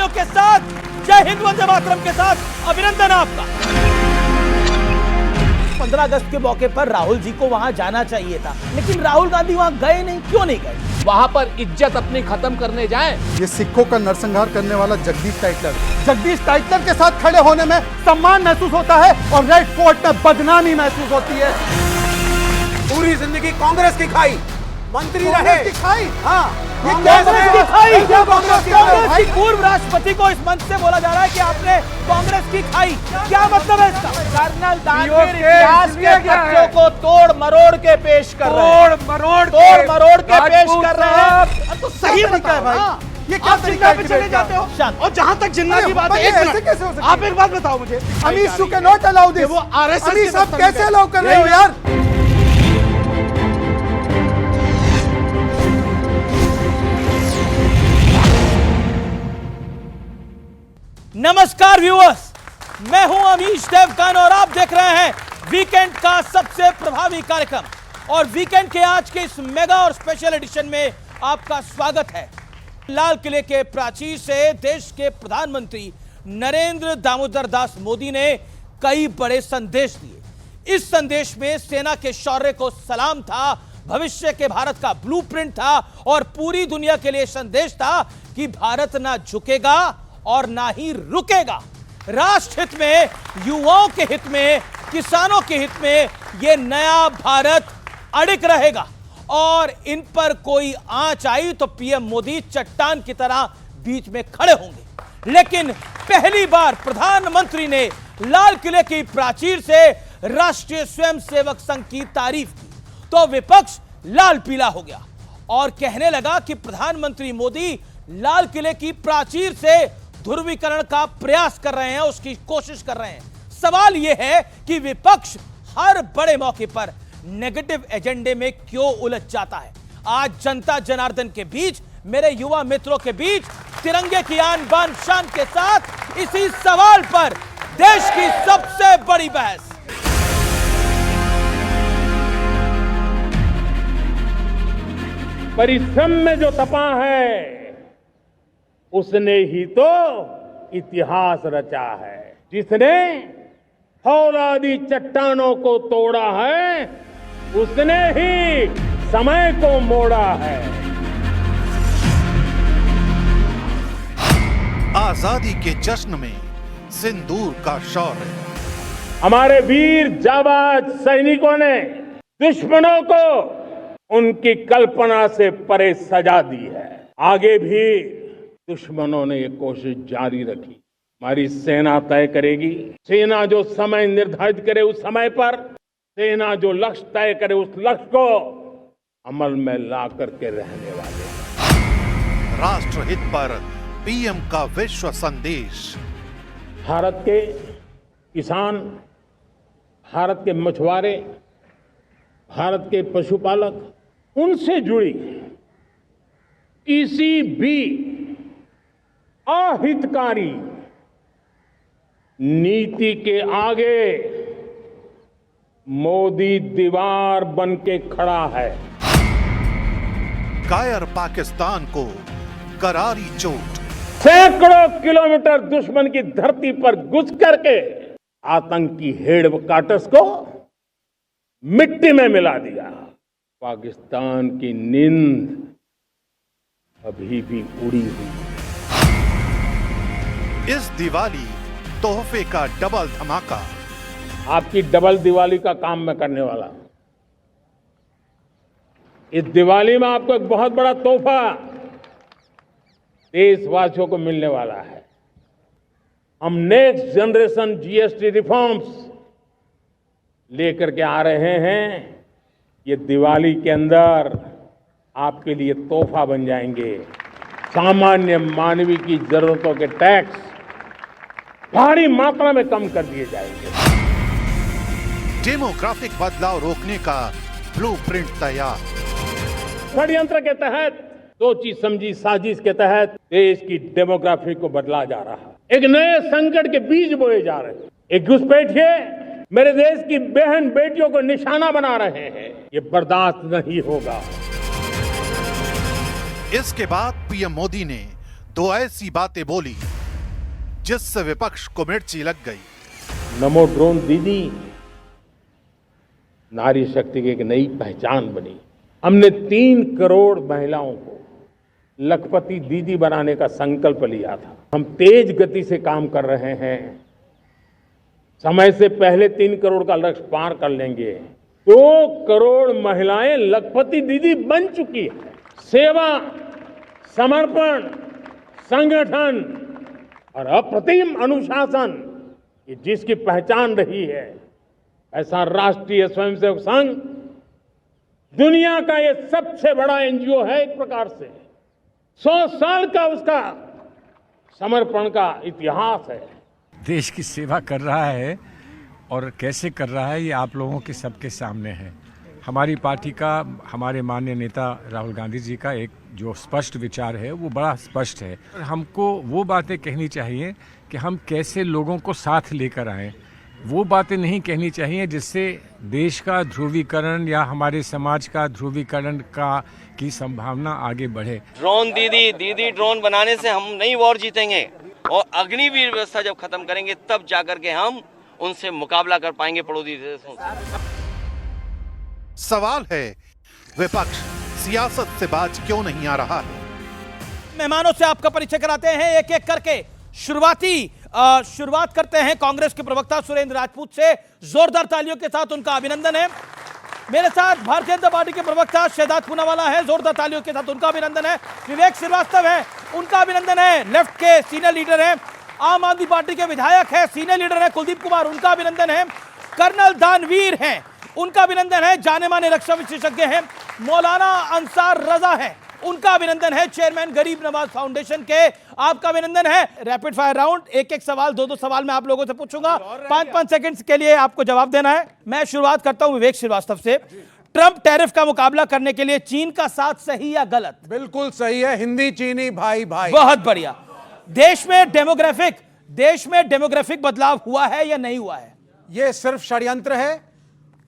ध्वनियों के साथ, जय हिंद वंदे मातरम के साथ अभिनंदन आपका। 15 अगस्त के मौके पर राहुल जी को वहां जाना चाहिए था, लेकिन राहुल गांधी वहां गए नहीं। क्यों नहीं गए? वहां पर इज्जत अपनी खत्म करने जाएं। ये सिखों का नरसंहार करने वाला जगदीश टाइटलर के साथ खड़े होने में सम्मान महसूस होता है और रेड फोर्ट में बदनामी महसूस होती है। पूरी जिंदगी कांग्रेस की खाई, मंत्री रहे की खाई। हाँ, ये कांग्रेस की खाई। कांग्रेस की कांग्रेस की पूर्व राष्ट्रपति को इस मंच से बोला जा रहा है कि आपने कांग्रेस की खाई। क्या मतलब है इसका? कर्नल दानवीर इतिहास के तथ्यों को तोड़ मरोड़ के पेश कर रहे हैं। तोड़ मरोड़ के पेश कर रहे हैं। तो सही तरीका है भाई। ये क्या तरीका है? चले जाते हो। शांत। और जहां तक जिन्ना की बात है, एक ऐसे मिनट, कैसे हो सकता आप एक बात बताओ मुझे। Amish you can not allow this. वो आरएसएस अमीश के आप दफ्तर कैसे में अलाउ कर रहे हो यार? नमस्कार व्यूअर्स, मैं हूं अमीश देवगन और आप देख रहे हैं वीकेंड का सबसे प्रभावी कार्यक्रम। और वीकेंड के आज के इस मेगा और स्पेशल एडिशन में आपका स्वागत है। लाल किले के प्राचीर से देश के प्रधानमंत्री नरेंद्र दामोदर दास मोदी ने कई बड़े संदेश दिए। इस संदेश में सेना के शौर्य को सलाम था, भविष्य के भारत का ब्लूप्रिंट था और पूरी दुनिया के लिए संदेश था कि भारत ना झुकेगा और ना ही रुकेगा। राष्ट्र हित में, युवाओं के हित में, किसानों के हित में यह नया भारत अड़िग रहेगा और इन पर कोई आंच आई तो पीएम मोदी चट्टान की तरह बीच में खड़े होंगे। लेकिन पहली बार प्रधानमंत्री ने लाल किले की प्राचीर से राष्ट्रीय स्वयंसेवक संघ की तारीफ की तो विपक्ष लाल पीला हो गया और कहने लगा कि प्रधानमंत्री मोदी लाल किले की प्राचीर से ध्रुवीकरण का प्रयास कर रहे हैं, उसकी कोशिश कर रहे हैं। सवाल यह है कि विपक्ष हर बड़े मौके पर नेगेटिव एजेंडे में क्यों उलझ जाता है। आज जनता जनार्दन के बीच, मेरे युवा मित्रों के बीच तिरंगे की आन बान शान के साथ इसी सवाल पर देश की सबसे बड़ी बहस। परिश्रम में जो तपा है उसने ही तो इतिहास रचा है। जिसने फौलादी चट्टानों को तोड़ा है उसने ही समय को मोड़ा है। आजादी के जश्न में सिंदूर का शौर्य। हमारे वीर जाबाज सैनिकों ने दुश्मनों को उनकी कल्पना से परे सजा दी है। आगे भी दुश्मनों ने ये कोशिश जारी रखी। हमारी सेना तय करेगी। सेना जो समय निर्धारित करे उस समय पर, सेना जो लक्ष्य तय करे उस लक्ष्य को अमल में ला करके रहने वाले। राष्ट्रहित पर पीएम का विश्व संदेश। भारत के किसान, भारत के मछुआरे, भारत के पशुपालक, उनसे जुड़ी किसी भी अहितकारी नीति के आगे मोदी दीवार बन के खड़ा है। कायर पाकिस्तान को करारी चोट। सैकड़ों किलोमीटर दुश्मन की धरती पर घुस करके आतंकी हेडक्वार्टर्स को मिट्टी में मिला दिया। पाकिस्तान की नींद अभी भी उड़ी हुई। इस दिवाली तोहफे का डबल धमाका। आपकी डबल दिवाली का काम मैं करने वाला हूं। इस दिवाली में आपको एक बहुत बड़ा तोहफा देशवासियों को मिलने वाला है। हम नेक्स्ट जनरेशन जीएसटी रिफॉर्म्स लेकर के आ रहे हैं। ये दिवाली के अंदर आपके लिए तोहफा बन जाएंगे। सामान्य मानवीय की जरूरतों के टैक्स भारी मात्रा में कम कर दिए जाएंगे। डेमोग्राफिक बदलाव रोकने का ब्लूप्रिंट तैयार। षड्यंत्र के तहत, सोची समझी साजिश के तहत देश की डेमोग्राफी को बदला जा रहा है। एक नए संकट के बीज बोए जा रहे हैं। एक घुसपैठिए मेरे देश की बहन बेटियों को निशाना बना रहे हैं। ये बर्दाश्त नहीं होगा। इसके बाद पीएम मोदी ने तो ऐसी बातें बोली जिससे विपक्ष को मिर्ची लग गई। नमो ड्रोन दीदी नारी शक्ति की एक नई पहचान बनी। हमने 3 करोड़ महिलाओं को लखपति दीदी बनाने का संकल्प लिया था। हम तेज गति से काम कर रहे हैं, समय से पहले 3 करोड़ का लक्ष्य पार कर लेंगे। 2 करोड़ महिलाएं लखपति दीदी बन चुकी है। सेवा, समर्पण, संगठन और अप्रतिम अनुशासन ये जिसकी पहचान रही है, ऐसा राष्ट्रीय स्वयंसेवक संघ दुनिया का ये सबसे बड़ा एनजीओ है। एक प्रकार से 100 साल का उसका समर्पण का इतिहास है। देश की सेवा कर रहा है और कैसे कर रहा है ये आप लोगों के सबके सामने है। हमारी पार्टी का, हमारे माननीय नेता राहुल गांधी जी का एक जो स्पष्ट विचार है वो बड़ा स्पष्ट है। हमको वो बातें कहनी चाहिए कि हम कैसे लोगों को साथ लेकर आएं। वो बातें नहीं कहनी चाहिए जिससे देश का ध्रुवीकरण या हमारे समाज का ध्रुवीकरण की संभावना आगे बढ़े। ड्रोन दीदी ड्रोन बनाने से हम नई वॉर जीतेंगे और अग्निवीर व्यवस्था जब खत्म करेंगे तब जाकर के हम उनसे मुकाबला कर पाएंगे पड़ोसी देशों से। सवाल है विपक्ष सियासत से बाज क्यों नहीं आ रहा है। मेहमानों से आपका परिचय कराते हैं एक एक करके। शुरुआत करते हैं कांग्रेस के प्रवक्ता सुरेंद्र राजपूत से। जोरदार तालियों के साथ उनका अभिनंदन है। मेरे साथ भारतीय जनता पार्टी के प्रवक्ता शहजाद पूनावाला है, जोरदार तालियों के साथ उनका अभिनंदन है। विवेक श्रीवास्तव है, उनका अभिनंदन है। लेफ्ट के सीनियर लीडर हैं, आम आदमी पार्टी के विधायक है, सीनियर लीडर है कुलदीप कुमार, उनका अभिनंदन है। कर्नल दानवीर हैं, उनका अभिनंदन है। जाने माने रक्षा विशेषज्ञ हैं मौलाना अंसार रजा है, उनका अभिनंदन है। चेयरमैन गरीब नवाज फाउंडेशन के, आपका अभिनंदन है। रैपिड फायर राउंड, एक एक सवाल, 2-2 सवाल मैं आप लोगों से पूछूंगा। 5-5 सेकंड्स के लिए आपको जवाब देना है। मैं शुरुआत करता हूं विवेक श्रीवास्तव से। ट्रंप टैरिफ का मुकाबला करने के लिए चीन का साथ सही या गलत? बिल्कुल सही है। हिंदी चीनी भाई भाई। बहुत बढ़िया। देश में डेमोग्राफिक बदलाव हुआ है या नहीं हुआ है? ये सिर्फ षड्यंत्र है।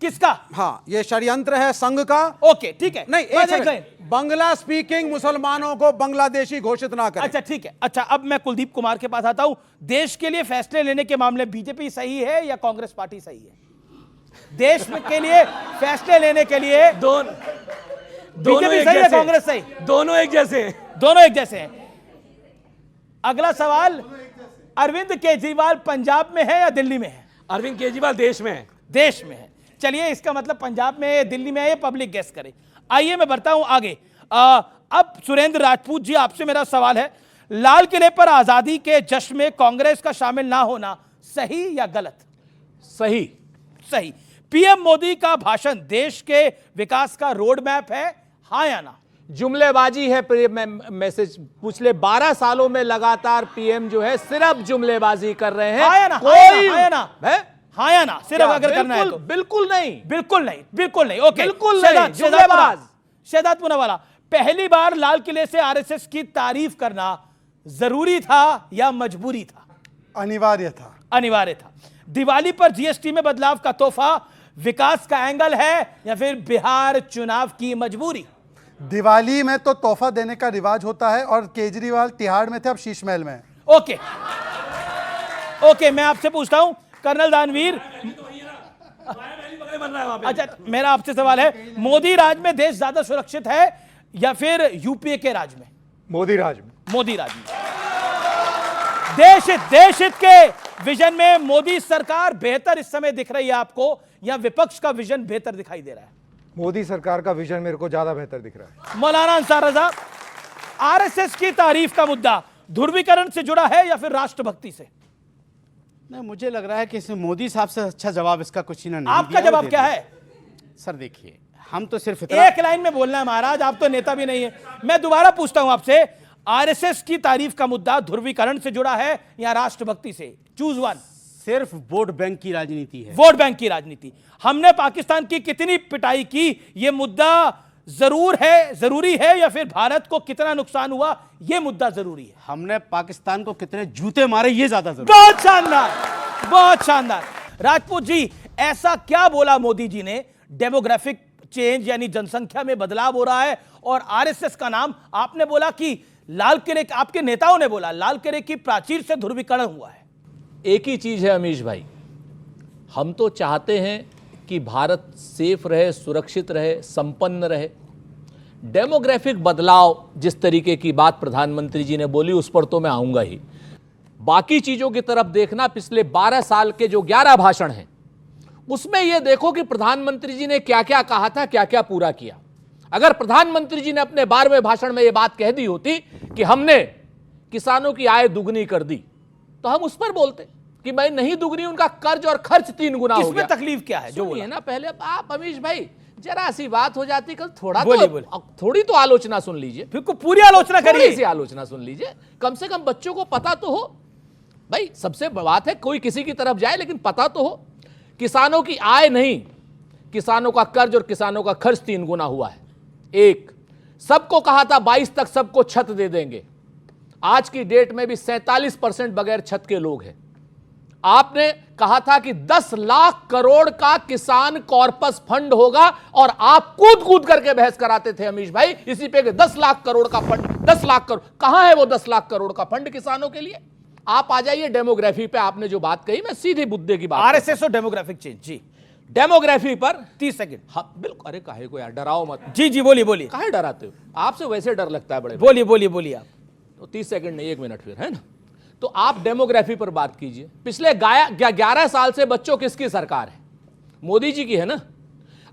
किसका? हाँ, ये षड्यंत्र है संघ का। ओके, ठीक है। नहीं, एक सेकंड। बांग्ला स्पीकिंग मुसलमानों को बांग्लादेशी घोषित ना करें। अच्छा, ठीक है। अच्छा, अब मैं कुलदीप कुमार के पास आता हूं। देश के लिए फैसले लेने के मामले बीजेपी सही है या कांग्रेस पार्टी सही है? देश के लिए फैसले लेने के लिए दोनों बीजेपी सही है, कांग्रेस सही? दोनों एक जैसे हैं। दोनों एक जैसे हैं। अगला सवाल, अरविंद केजरीवाल पंजाब में है या दिल्ली में है? अरविंद केजरीवाल देश में है। देश में है। चलिए, इसका मतलब पंजाब में है, दिल्ली में है, पब्लिक गेस करे। आइए मैं बढ़ता हूं आगे। अब सुरेंद्र राजपूत जी, आपसे मेरा सवाल है, लाल किले पर आजादी के जश्न में कांग्रेस का शामिल ना होना सही या गलत? सही। सही। पीएम मोदी का भाषण देश के विकास का रोड मैप है, हाँ या ना? जुमलेबाजी है। मैसेज पूछ ले, 12 सालों में लगातार पीएम जो है सिर्फ जुमलेबाजी कर रहे हैं। हाँ या ना? कोई हाँ या ना? हाँ या ना? सिर्फ अगर करना है तो बिल्कुल नहीं। बिल्कुल नहीं, बिल्कुल नहीं। ओके, बिल्कुल नहीं। जुमलेबाज। शहजाद पूनावाला, पहली बार लाल किले से आरएसएस की तारीफ करना जरूरी था या मजबूरी था? अनिवार्य था। अनिवार्य था। दिवाली पर जीएसटी में बदलाव का तोहफा विकास का एंगल है या फिर बिहार चुनाव की मजबूरी? दिवाली में तो तोहफा देने का रिवाज होता है और केजरीवाल तिहाड़ में थे, अब शीश महल में है। ओके, मैं आपसे पूछता हूं कर्नल दानवीर। अच्छा, मेरा आपसे सवाल है, मोदी राज में देश ज्यादा सुरक्षित है या फिर यूपीए के राज में? मोदी राज में। मोदी राज में। देश हित के विजन में मोदी सरकार बेहतर इस समय दिख रही है आपको या विपक्ष का विजन बेहतर दिखाई दे रहा है? मोदी सरकार का विजन मेरे को ज्यादा बेहतर दिख रहा है। मौलाना अंसार रजा, आरएसएस की तारीफ का मुद्दा ध्रुवीकरण से जुड़ा है या फिर राष्ट्रभक्ति से? नहीं, मुझे लग रहा है कि इसमें मोदी साहब से अच्छा जवाब इसका कुछ नहीं दिया। आपका जवाब क्या है? सर देखिए, हम तो सिर्फ इतना एक लाइन में बोलना है महाराज, आप तो नेता भी नहीं है। मैं दोबारा पूछता हूं आपसे, आरएसएस की तारीफ का मुद्दा ध्रुवीकरण से जुड़ा है या राष्ट्रभक्ति से? Choose one. सिर्फ वोट बैंक की राजनीति है। वोट बैंक की राजनीति। हमने पाकिस्तान की कितनी पिटाई की, यह मुद्दा जरूरी है या फिर भारत को कितना नुकसान हुआ, यह मुद्दा जरूरी है? हमने पाकिस्तान को कितने जूते मारे, ये ज्यादा जरूरी। बहुत शानदार, बहुत शानदार। राजपूत जी, ऐसा क्या बोला मोदी जी ने? डेमोग्राफिक चेंज यानी जनसंख्या में बदलाव हो रहा है और आरएसएस का नाम आपने बोला कि लाल किले, आपके नेताओं ने बोला लाल किले की प्राचीर से ध्रुवीकरण हुआ है। एक ही चीज है अमीश भाई, हम तो चाहते हैं कि भारत सेफ रहे, सुरक्षित रहे, संपन्न रहे। डेमोग्राफिक बदलाव जिस तरीके की बात प्रधानमंत्री जी ने बोली उस पर तो मैं आऊंगा ही। बाकी चीजों की तरफ देखना, पिछले 12 साल के जो 11 भाषण हैं उसमें यह देखो कि प्रधानमंत्री जी ने क्या क्या कहा था, क्या क्या पूरा किया। अगर प्रधानमंत्री जी ने अपने 12वें भाषण में यह बात कह दी होती कि हमने किसानों की आय दुगनी कर दी, तो हम उस पर बोलते कि भाई नहीं दुगनी, उनका कर्ज और खर्च 3 गुना हो गया। इसमें तकलीफ क्या है जो बोलिए ना पहले आप अमीश भाई, जरा सी बात हो जाती कल, थोड़ी तो आलोचना सुन लीजिए, फिर को पूरी आलोचना करिए, थोड़ी सी आलोचना सुन लीजिए, कम से कम बच्चों को पता तो हो। भाई सबसे बात है कोई किसी की तरफ जाए लेकिन पता तो हो। किसानों की आय नहीं, किसानों का कर्ज और किसानों का खर्च 3 गुना हुआ है। एक, सबको कहा था 22 तक सबको छत दे देंगे, आज की डेट में भी 47% बगैर छत के लोग हैं। आपने कहा था कि 10 लाख करोड़ का किसान कॉर्पस फंड होगा और आप कूद कूद करके बहस कराते थे अमीश भाई इसी पे कि 10 लाख करोड़ का फंड, 10 लाख करोड़ कहां है वो 10 लाख करोड़ का फंड किसानों के लिए। आप आ जाइए डेमोग्राफी पे, आपने जो बात कही, मैं सीधे मुद्दे की बात, आरएसएस और डेमोग्राफिक चेंज। जी डेमोग्राफी पर 30 सेकंड। हाँ बिल्कुल, अरे काहे को यार डराओ मत। जी जी बोलिए बोलिए। काहे डराते हो, आपसे वैसे डर लगता है बड़े। बोलिए बोलिए बोलिए आप। तो 30 सेकंड नहीं 1 मिनट फिर, है ना। तो आप डेमोग्राफी पर बात कीजिए। पिछले 11 साल से बच्चों किसकी सरकार है? मोदी जी की है ना।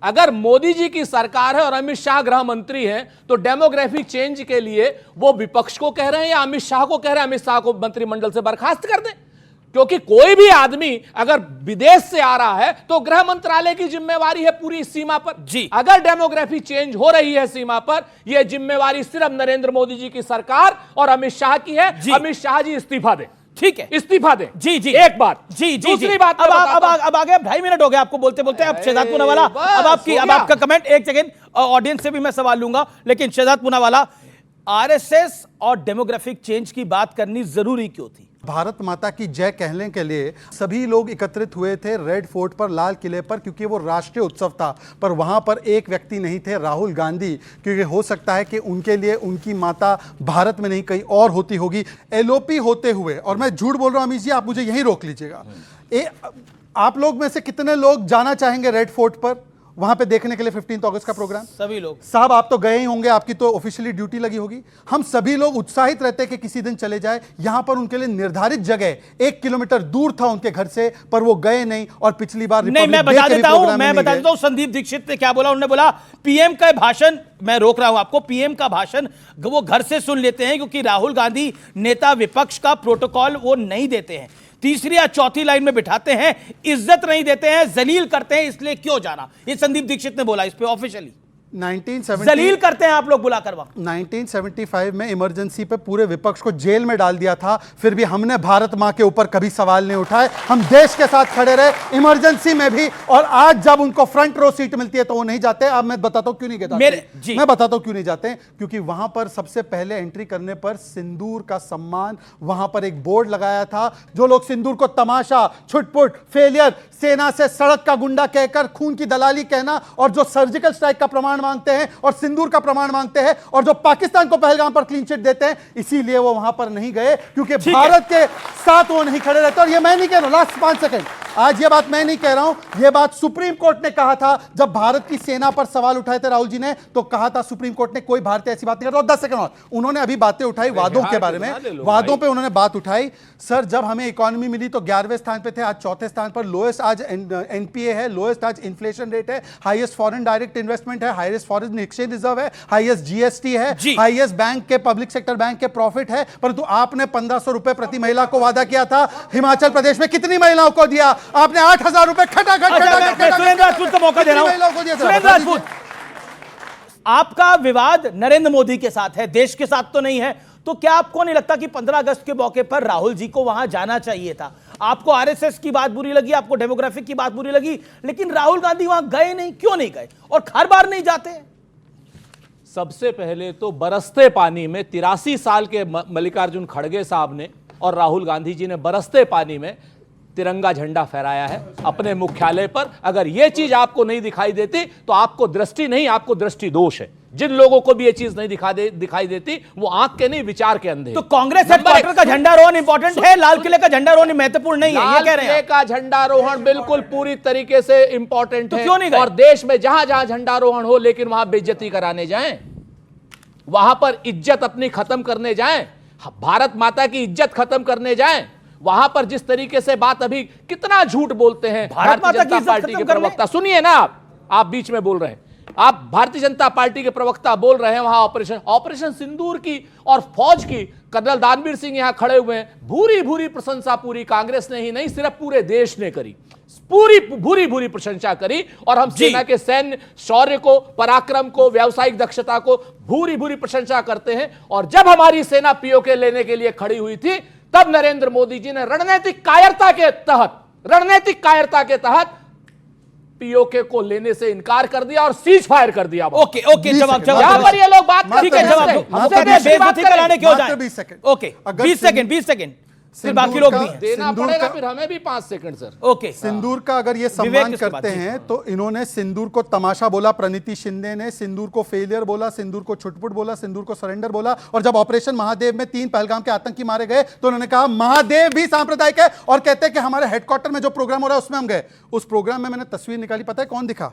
अगर मोदी जी की सरकार है और अमित शाह गृह मंत्री हैं तो डेमोग्राफिक चेंज के लिए वो विपक्ष को कह रहे हैं या अमित शाह को कह रहे हैं अमित शाह को मंत्रिमंडल से बर्खास्त कर दें? क्योंकि कोई भी आदमी अगर विदेश से आ रहा है तो गृह मंत्रालय की जिम्मेवारी है पूरी सीमा पर। जी, अगर डेमोग्राफी चेंज हो रही है सीमा पर, यह जिम्मेवारी सिर्फ नरेंद्र मोदी जी की सरकार और अमित शाह की है। अमित शाह जी इस्तीफा दें। ठीक है, इस्तीफा दें। जी जी एक बात। जी जी दूसरी बात, अब आगे 2.5 मिनट हो गए आपको बोलते बोलते। अब शहजाद पूनावाला, अब आपका कमेंट। एक सेकंड, ऑडियंस से भी मैं सवाल लूंगा, लेकिन शहजाद पूनावाला, आरएसएस और डेमोग्राफिक चेंज की बात करनी जरूरी क्यों थी? भारत माता की जय कहने के लिए सभी लोग एकत्रित हुए थे रेड फोर्ट पर, लाल किले पर, क्योंकि वो राष्ट्रीय उत्सव था। पर वहां पर एक व्यक्ति नहीं थे, राहुल गांधी, क्योंकि हो सकता है कि उनके लिए उनकी माता भारत में नहीं कहीं और होती होगी। एलओपी होते हुए, और मैं झूठ बोल रहा हूं अमीश जी, आप मुझे यहीं रोक लीजिएगा। आप लोग में से कितने लोग जाना चाहेंगे रेड फोर्ट पर, वहां पे देखने के लिए 15 अगस्त का प्रोग्राम? सभी लोग। साहब आप तो गए ही होंगे, आपकी तो ऑफिशियली ड्यूटी लगी होगी। हम सभी लोग उत्साहित रहते कि किसी दिन चले जाए। यहां पर उनके लिए निर्धारित जगह 1 किलोमीटर दूर था उनके घर से, पर वो गए नहीं। और पिछली बार नहीं, मैं बता देता हूं संदीप दीक्षित ने क्या बोला। उन्होंने बोला पीएम का भाषण, मैं रोक रहा हूं आपको, पीएम का भाषण वो घर से सुन लेते हैं क्योंकि राहुल गांधी नेता विपक्ष का प्रोटोकॉल वो नहीं देते हैं, तीसरी या चौथी लाइन में बिठाते हैं, इज्जत नहीं देते हैं, जलील करते हैं, इसलिए क्यों जाना। ये संदीप दीक्षित ने बोला इस पे ऑफिशियली। 1970 जलील करते हैं आप लोग बुलाकर वहां। 1975 में इमरजेंसी पे पूरे विपक्ष को जेल में डाल दिया था, फिर भी हमने भारत मां के ऊपर कभी सवाल नहीं उठाए। हम देश के साथ खड़े रहे इमरजेंसी में भी, और आज जब उनको फ्रंट रो सीट मिलती है तो वो नहीं जाते। अब मैं बताता हूं क्यों नहीं जाते। मैं बताता हूं क्यों नहीं जाते, क्योंकि वहां पर सबसे पहले एंट्री करने पर सिंदूर का सम्मान, वहां पर एक बोर्ड लगाया था। जो लोग सिंदूर को तमाशा, छुटपुट, फेलियर, सेना से सड़क का गुंडा कहकर खून की दलाली कहना, और जो सर्जिकल स्ट्राइक का प्रमाण मांगते हैं और सिंदूर का प्रमाण मांगते हैं, और जो पाकिस्तान को पहलगाम पर क्लीन चिट देते हैं, इसीलिए वो वहां पर नहीं गए, क्योंकि भारत के साथ वो नहीं खड़े रहते। और ये मैं नहीं कह रहा हूं, लास्ट 5 सेकंड, आज ये बात मैं नहीं कह रहा हूं, ये बात सुप्रीम कोर्ट ने कहा था। जब भारत की सेना पर सवाल उठाए थे राहुल जी ने, तो कहा था सुप्रीम कोर्ट ने कोई भारतीय ऐसी बात नहीं करता। 10 सेकंड और, उन्होंने अभी बातें उठाई वादों के बारे में, वादों पे उन्होंने बात उठाई। सर जब हमें इकोनॉमी मिली तो 11वें स्थान पे थे, आज 4थे स्थान पर। लोएस्ट आज एनपीए है, लोएस्ट आज इन्फ्लेशन रेट है, हाईएस्ट फॉरेन डायरेक्ट इन्वेस्टमेंट है, हाईएस्ट फॉरेन एक्सचेंज रिजर्व है, हाईएस्ट जीएसटी है, हाईएस्ट बैंक के पब्लिक सेक्टर बैंक के प्रॉफिट है। परंतु आपने 1500 रुपए प्रति महिला को वादा किया था। हिमाचल प्रदेश में कितनी महिलाओं को दिया आपने? 8000 रुपए खटाखट। सुरेंद्र राजपूत को मौका दे रहा हूं। सुरेंद्र राजपूत, आपका विवाद नरेंद्र मोदी के साथ है, देश के साथ तो नहीं है, तो क्या आपको नहीं लगता कि 15 अगस्त के मौके पर राहुल जी को वहां जाना चाहिए था? आपको आरएसएस की बात बुरी लगी, आपको डेमोग्राफिक की बात बुरी लगी, लेकिन राहुल गांधी वहां गए नहीं, क्यों नहीं गए? और हर बार नहीं जाते। सबसे पहले तो बरसते पानी में 83 साल के मल्लिकार्जुन खड़गे साहब ने और राहुल गांधी जी ने बरसते पानी में तिरंगा झंडा फहराया है अपने मुख्यालय पर। अगर यह चीज आपको नहीं दिखाई देती तो आपको दृष्टि नहीं, आपको दृष्टि दोष है। जिन लोगों को भी ये चीज नहीं दिखाई देती वो आंख के नहीं विचार के अंधे। तो कांग्रेस हेडक्वार्टर का झंडारोहण इंपॉर्टेंट है, लाल किले का झंडारोहण महत्वपूर्ण नहीं है, ये कह रहे हैं? लाल किले का झंडारोहण बिल्कुल पूरी तरीके से इंपॉर्टेंट है। क्यों नहीं गए? और देश में जहां जहां झंडारोहण हो, लेकिन वहां बेइज्जती कराने जाएं, वहां पर इज्जत अपनी खत्म करने जाएं, भारत माता की इज्जत खत्म करने जाएं, वहां पर जिस तरीके से बात अभी कितना झूठ बोलते हैं भारतीय जनता पार्टी के प्रवक्ता। सुनिए ना, आप बीच में बोल रहे हैं, आप भारतीय जनता पार्टी के प्रवक्ता बोल रहे हैं वहां ऑपरेशन सिंदूर की और फौज की कर्नल दानवीर सिंह यहां खड़े हुए हैं। भूरी भूरी प्रशंसा पूरी कांग्रेस ने ही नहीं, सिर्फ पूरे देश ने करी, भूरी भूरी प्रशंसा करी। और हम सेना के सैन्य शौर्य को, पराक्रम को, व्यावसायिक दक्षता को भूरी भूरी प्रशंसा करते हैं। और जब हमारी सेना पीओके लेने के लिए खड़ी हुई थी, तब नरेंद्र मोदी जी ने रणनीतिक कायरता के तहत पीओके को लेने से इनकार कर दिया और सीज फायर कर दिया। ओके जवाब यहां पर ये लोग बात ठीक है, जवाब बेइज्जती कराने क्यों जाए? 20 सेकंड फिर बाकी लोग भी हैं। देना पड़ेगा फिर हमें भी 5 सेकंड सर। ओके, सिंदूर का अगर ये सम्मान करते हैं तो इन्होंने सिंदूर को तमाशा बोला, प्रणीति शिंदे ने सिंदूर को फेलियर बोला, सिंदूर को छुटपुट बोला, सिंदूर को सरेंडर बोला। और जब ऑपरेशन महादेव में 3 पहलगाम के आतंकी मारे गए तो उन्होंने कहा महादेव भी सांप्रदायिक है, और कहते हैं कि हमारे हेडक्वार्टर में जो प्रोग्राम हो रहा है उसमें हम गए। उस प्रोग्राम में मैंने तस्वीर निकाली, पता है कौन दिखा?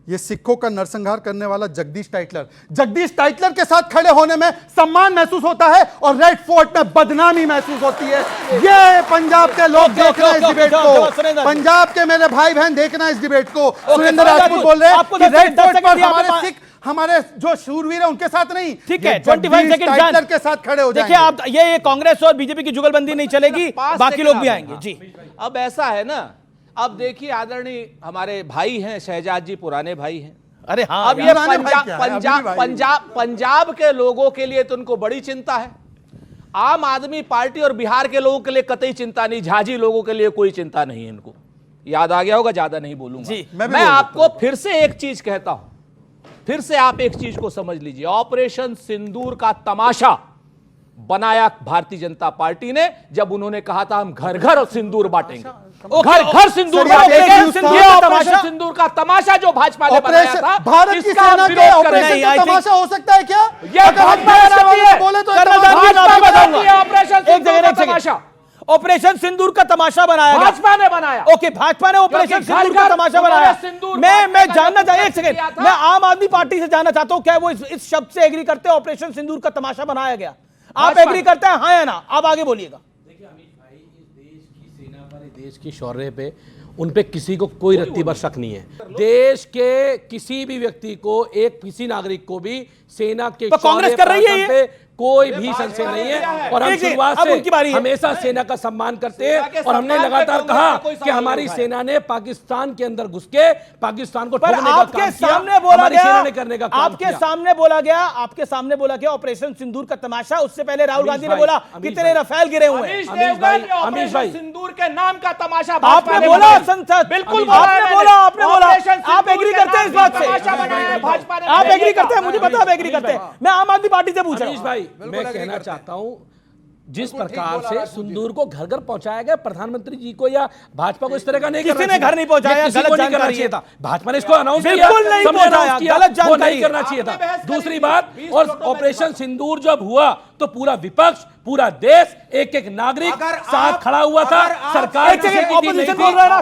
ये सिखों का नरसंहार करने वाला जगदीश टाइटलर के साथ खड़े होने में सम्मान महसूस होता है और रेड फोर्ट में बदनामी महसूस होती है। ये पंजाब के लोग देखना इस डिबेट को, पंजाब के मेरे भाई बहन देखना इस डिबेट को। सुरेंद्र राजपूत बोल रहे हैं कि रेड फोर्ट पर हमारे सिख, हमारे जो शूरवीर है उनके साथ नहीं, ठीक है, 25 सेकंड टाइटलर के साथ खड़े हो जाएंगे। देखिए आप, ये कांग्रेस और बीजेपी की जुगलबंदी नहीं चलेगी, बाकी लोग भी आएंगे जी। अब ऐसा है ना, अब देखिए आदरणीय हमारे भाई हैं शहजाद जी, पुराने भाई हैं। अरे हाँ, अब ये पंजाब के लोगों के लिए तो उनको बड़ी चिंता है, आम आदमी पार्टी और बिहार के लोगों के लिए कतई चिंता नहीं, झाजी लोगों के लिए कोई चिंता नहीं है। इनको याद आ गया होगा, ज्यादा नहीं बोलूंगा जी। मैं आपको फिर से एक चीज कहता हूं, फिर से आप एक चीज को समझ लीजिए। ऑपरेशन सिंदूर का तमाशा बनाया भारतीय जनता पार्टी ने, जब उन्होंने कहा था हम घर घर सिंदूर बांटेंगे, घर घर सिंदूर बांटेंगे। ये ऑपरेशन सिंदूर का तमाशा जो भाजपा ने बनाया था, भारत की सेना के ऑपरेशन का तमाशा हो सकता है क्या? ये भाजपा बोले तो ऑपरेशन सिंदूर का तमाशा बनाया, भाजपा ने बनाया। ओके, भाजपा ने ऑपरेशन सिंदूर का तमाशा बनाया। मैं जानना चाहिए, एक सेकंड, मैं आम आदमी पार्टी से जानना चाहता हूं, क्या वो इस शब्द से एग्री करते हैं ऑपरेशन सिंदूर का तमाशा बनाया गया? आप एग्री करते हैं, हाँ या ना? आप आगे बोलिएगा। देखिए अमित भाई, इस देश की सेना पर, देश की शौर्य पे, उन पे किसी को कोई रत्ती भर शक नहीं है। देश के किसी भी व्यक्ति को, किसी नागरिक को भी सेना के तो कांग्रेस कर रही है ये? कोई भी संशय नहीं है। और हम शुरुआत से हमेशा सेना का सम्मान करते हैं और हमने लगातार कहा कि हमारी सेना ने पाकिस्तान के अंदर घुस के पाकिस्तान को ठोकने का काम किया, हमारी सेना ने करने का काम किया। आपके सामने बोला गया ऑपरेशन सिंदूर का तमाशा। उससे पहले राहुल गांधी ने बोला कितने रफेल गिरे हुए हैं। अमीश भाई, सिंदूर के नाम का तमाशा आपने बोला, संसद बिल्कुल आपने बोला। आप एग्री करते हैं इस बात से? आप एग्री करते हैं? मुझे पता आप एग्री करते हैं, मैं आम आदमी पार्टी से पूछ रहा हूं। भाई मैं कहना चाहता हूं, जिस प्रकार से सिंदूर को घर घर पहुंचाया गया, प्रधानमंत्री जी को या भाजपा को इस तरह का नहीं, किसी ने घर नहीं पहुंचाया, गलत जानकारी चाहिए था। भाजपा ने इसको अनाउंस किया, बिल्कुल नहीं पहुंचाया, गलत जानकारी नहीं करना चाहिए था। दूसरी बात, और ऑपरेशन सिंदूर जब हुआ तो पूरा विपक्ष, पूरा देश, एक एक नागरिक साथ खड़ा हुआ था। सरकार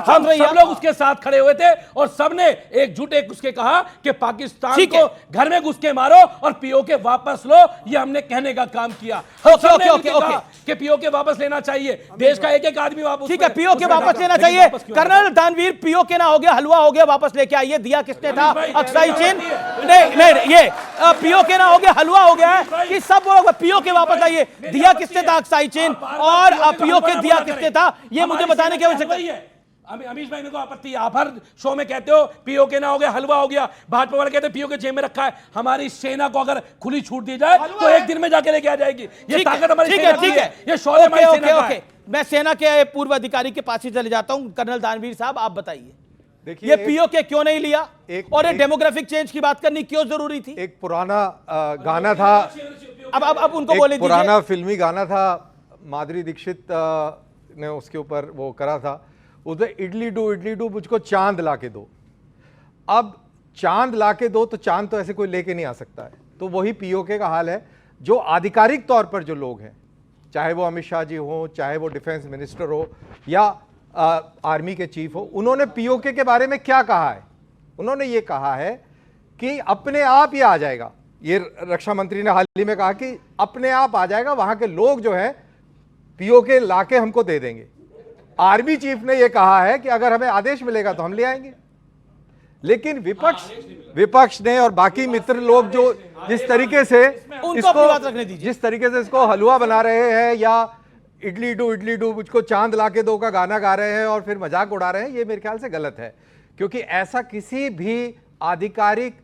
हम सब लोग उसके साथ खड़े हुए थे और सबने एकजुट एक उसके कहा कि पाकिस्तान को घर में घुस के मारो और पीओके वापस लो। ये हमने कहने का काम किया। कि पीओके वापस लेना चाहिए, देश का एक एक आदमी वापस, ठीक है, पीओके वापस लेना चाहिए। कर्नल दानवीर, पीओके ना हो गया हलवा हो गया, वापस लेके आइए। दिया किसने था? अक्साई चीन। नहीं, ये पीओके ना हो गया हलवा हो गया है कि सब लोग पीओके वापस आइए। दिया किसने था? अक्साई चीन। और पीओके दिया किसने था? ये मुझे बताने की आवश्यकता है। अमीश भाई, मेरे को आपत्ति है, आप हर शो में कहते हो पीओके ना हो गया हलवा हो गया, भाजपा वाले कहते हैं पीओके जेब में रखा है। हमारी सेना को अगर खुली छूट दी जाए तो एक दिन में जाके लेके आ जाएगी। ये ताकत हमारी सेना की है, ये शौर्य हमारी सेना का है। मैं सेना के पूर्व अधिकारी के पास ही चले जाता हूं। कर्नल दानवीर साहब, आप बताइए, देखिए ये पीओके क्यों नहीं लिया और ये डेमोग्राफिक चेंज की बात करनी क्यों जरूरी थी? एक पुराना गाना था, अब उनको बोले, पुराना फिल्मी गाना था, माधुरी दीक्षित ने उसके ऊपर वो करा था, उसे इडली डू मुझको चांद ला के दो। अब चांद ला के दो तो चांद तो ऐसे कोई लेके नहीं आ सकता है। तो वही पीओके का हाल है। जो आधिकारिक तौर पर जो लोग हैं, चाहे वो अमित शाह जी हो, चाहे वो डिफेंस मिनिस्टर हो या आर्मी के चीफ हो, उन्होंने पीओके के बारे में क्या कहा है? उन्होंने ये कहा है कि अपने आप ही आ जाएगा। ये रक्षा मंत्री ने हाल ही में कहा कि अपने आप आ जाएगा, वहां के लोग जो है पीओके लाके हमको दे देंगे। आर्मी चीफ ने यह कहा है कि अगर हमें आदेश मिलेगा तो हम ले आएंगे। लेकिन विपक्ष ने और बाकी मित्र लोग जो जिस तरीके से इसको हलवा बना रहे हैं या इडली डू मुझको चांद लाके दो का गाना गा रहे हैं और फिर मजाक उड़ा रहे हैं, ये मेरे ख्याल से गलत है। क्योंकि ऐसा किसी भी आधिकारिक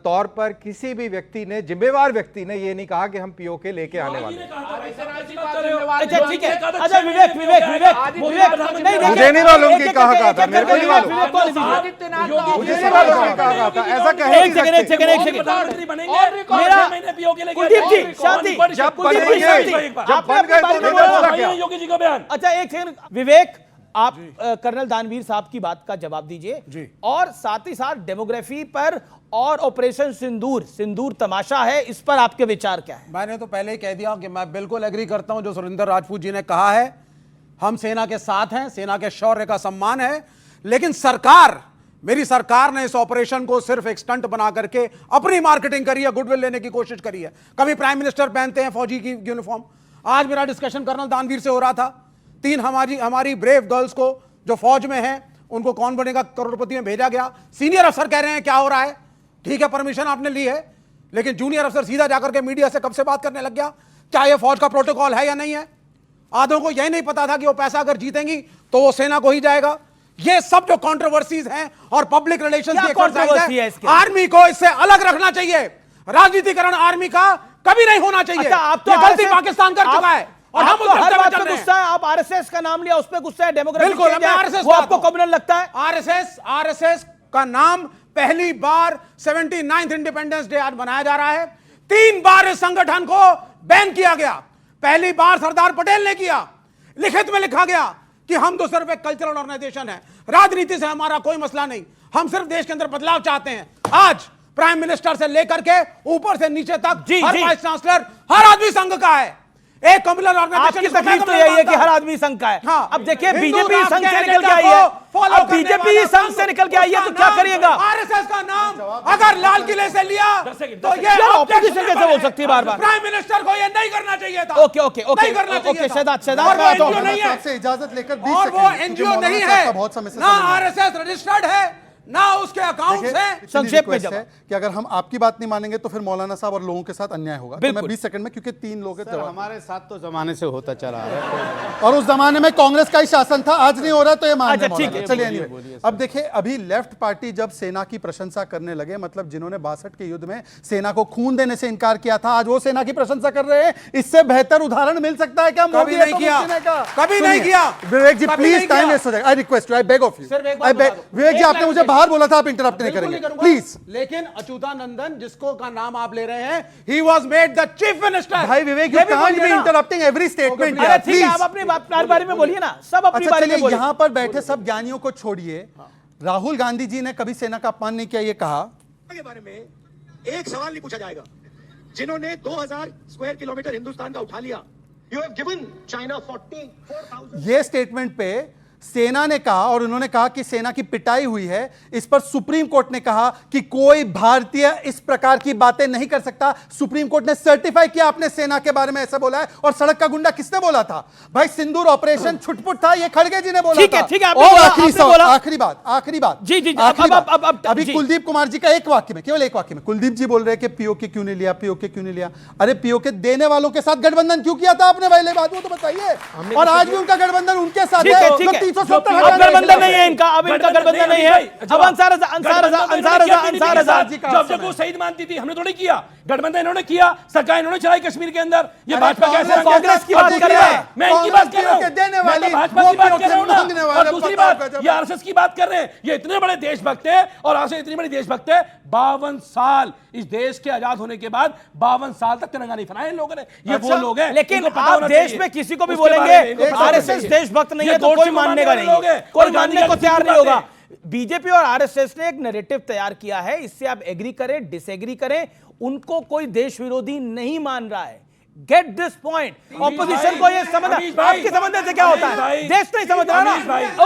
तौर पर किसी भी व्यक्ति ने, जिम्मेवार व्यक्ति ने ये नहीं कहा कि हम पीओके लेके आने वाले हैं। अच्छा ठीक है, अच्छा विवेक मुझे नहीं मालूम कि कहा था, मेरे को नहीं मालूम, मुझे नहीं मालूम कि कहा था। ऐसा कहे एक सेकंड कुलदीप जी शांति, जब बन गए तो योगी जी का बयान। अच्छा एक सेकंड विवेक, आप कर्नल दानवीर साहब की बात का जवाब दीजिए और साथ ही साथ डेमोग्राफी पर और ऑपरेशन सिंदूर तमाशा है, इस पर आपके विचार क्या है? मैंने तो पहले ही कह दिया कि मैं बिल्कुल एग्री करता हूं जो सुरेंद्र राजपूत जी ने कहा है। हम सेना के साथ हैं, सेना के शौर्य का सम्मान है, लेकिन मेरी सरकार ने इस ऑपरेशन को सिर्फ एक स्टंट बना करके अपनी मार्केटिंग करी है, गुडविल लेने की कोशिश करी है। कभी प्राइम मिनिस्टर पहनते हैं फौजी की यूनिफॉर्म। आज मेरा डिस्कशन कर्नल दानवीर से हो रहा था, 3 हमारी ब्रेव गर्ल्स को जो फौज में हैं उनको कौन बनेगा करोड़पति में भेजा गया। सीनियर अफसर कह रहे हैं क्या हो रहा है, ठीक है परमिशन आपने ली है, लेकिन जूनियर अफसर सीधा जाकर के मीडिया से कब से बात करने लग गया क्या ये फौज का प्रोटोकॉल है या नहीं है। आधों को यह नहीं पता था कि वो पैसा अगर जीतेंगी तो वो सेना को ही जाएगा। ये सब जो कंट्रोवर्सीज हैं और पब्लिक रिलेशंस की एक्सरसाइज है, आर्मी को इससे अलग रखना चाहिए। राजनीतिकरण आर्मी का कभी नहीं होना चाहिए। आप तो गलती पाकिस्तान कर चुका है और हम तो हर बात पे गुस्सा है। आप आरएसएस का नाम लिया, उस पे गुस्सा है। डेमोक्रेसी बिल्कुल, आरएसएस वो आपको कॉम्युनल लगता है? आरएसएस का नाम पहली बार 79th इंडिपेंडेंस डे आज मनाया जा रहा है। 3 बार इस संगठन को बैन किया गया। पहली बार सरदार पटेल ने किया, लिखित में लिखा गया कि हम तो सिर्फ एक कल्चरल ऑर्गेनाइजेशन है, राजनीति से हमारा कोई मसला नहीं, हम सिर्फ देश के अंदर बदलाव चाहते हैं। आज प्राइम मिनिस्टर से लेकर के ऊपर से नीचे तक हर वाइस चांसलर, हर आदमी संघ का है। एक कम्युनल ऑर्गेनाइजेशन की तकलीफ तो यही है कि हर आदमी संघ का है। हाँ, अब देखिए बीजेपी संघ से निकल के आई है, अब बीजेपी संघ से निकल के आई है तो क्या करिएगा? आरएसएस का नाम अगर लाल किले से लिया तो ये ऑपोजिशन कैसे बोल सकती है बार बार? प्राइम मिनिस्टर को ये नहीं करना चाहिए था। ओके शहजाद इजाजत लेकर और वो एनजीओ नहीं है, ना आरएसएस रजिस्टर्ड है, ना उसके अकाउंट है। संक्षेप में है कि अगर हम आपकी बात नहीं मानेंगे तो फिर मौलाना साहब और लोगों के साथ अन्याय होगा। तो मैं 20 सेकंड में, क्योंकि 3 लोग हैं, हमारे साथ तो जमाने से होता चला है और उस जमाने में कांग्रेस का ही शासन था, आज नहीं हो रहा तो ये मान लें। ठीक है, चलिए अब देखिए, अभी लेफ्ट पार्टी जब सेना की प्रशंसा करने लगे, मतलब जिन्होंने 62 के युद्ध में सेना को खून देने से इनकार किया था, आज वो सेना की प्रशंसा कर रहे हैं। इससे बेहतर उदाहरण मिल सकता है क्या? कभी नहीं किया, कभी नहीं किया। Vivek ji please, time waste हो जाएगा। I request you, I beg of you. Vivek ji आपने मुझे बाहर बोला था, आप इंटरप्ट नहीं करेंगे प्लीज। लेकिन अच्युतानंदन जिसको का नाम आप ले रहे हैं, he was made the chief minister। भाई विवेक, you can't be interrupting every statement। अरे ठीक है, आप अपनी बारे में बोलिए ना, सब अपनी बारे में बोलिए। यहाँ पर बैठे सब ज्ञानियों को छोड़िए। राहुल गांधी जी ने कभी सेना का अपमान नहीं किया, ये कहा के बारे में एक सवाल नहीं पूछा जाएगा। जिन्होंने 2000 स्क्वायर किलोमीटर हिंदुस्तान का उठा लिया, you have given China 44,000। ये स्टेटमेंट पे सेना ने कहा, और उन्होंने कहा कि सेना की पिटाई हुई है। इस पर सुप्रीम कोर्ट ने कहा कि कोई भारतीय इस प्रकार की बातें नहीं कर सकता। सुप्रीम कोर्ट ने सर्टिफाई किया आपने सेना के बारे में ऐसा बोला है। और सड़क का गुंडा किसने बोला था भाई? सिंदूर ऑपरेशन छुटपुट था, ये खड़गे जी ने बोला था। ठीक है, और आखिरी बात जी अभी कुलदीप कुमार जी का एक वाक्य में, केवल एक वाक्य में कुलदीप जी बोल रहे हैं कि पीओके क्यों नहीं लिया, पीओके क्यों नहीं लिया। अरे पीओके देने वालों के साथ गठबंधन क्यों किया था आपने? पहले बात वो तो बताइए। और आज भी उनका गठबंधन उनके साथ है। गठबंधन नहीं है इनका, अब इनका गठबंधन नहीं है। अब अंसार जब वो शहीद मानती थी, हमने थोड़ी किया। गठबंधन इन्होंने किया, सरकार इन्होंने चलाई कश्मीर के अंदर। ये भाजपा कैसे? कांग्रेस की बात कर रहे हैं, मैं इनकी बात कर रहा हूं, मैं तो भाजपा की बात कर रहा हूं ना। और दूसरी बात, ये आरएसएस की बात कर रहे हैं। ये इतने बड़े देशभक्त है और आरएसएस इतनी बड़ी देशभक्त है। 52 साल इस देश के आजाद होने के बाद 52 साल तक तिरंगा नहीं फहराया इन लोगों ने। ये वो लोग हैं। लेकिन आप देश में किसी को भी बोलेंगे आरएसएस देशभक्त नहीं है तो कोई मानने का नहीं, कोई मानने को तैयार नहीं होगा। बीजेपी और आरएसएस ने एक नैरेटिव तैयार किया है, इससे आप एग्री करें डिसएग्री करें, उनको कोई देश विरोधी नहीं मान रहा है। Get this point. ऑपोजिशन को ये समझ, आपके समझने से क्या होता है, देश नहीं समझ रहा ना।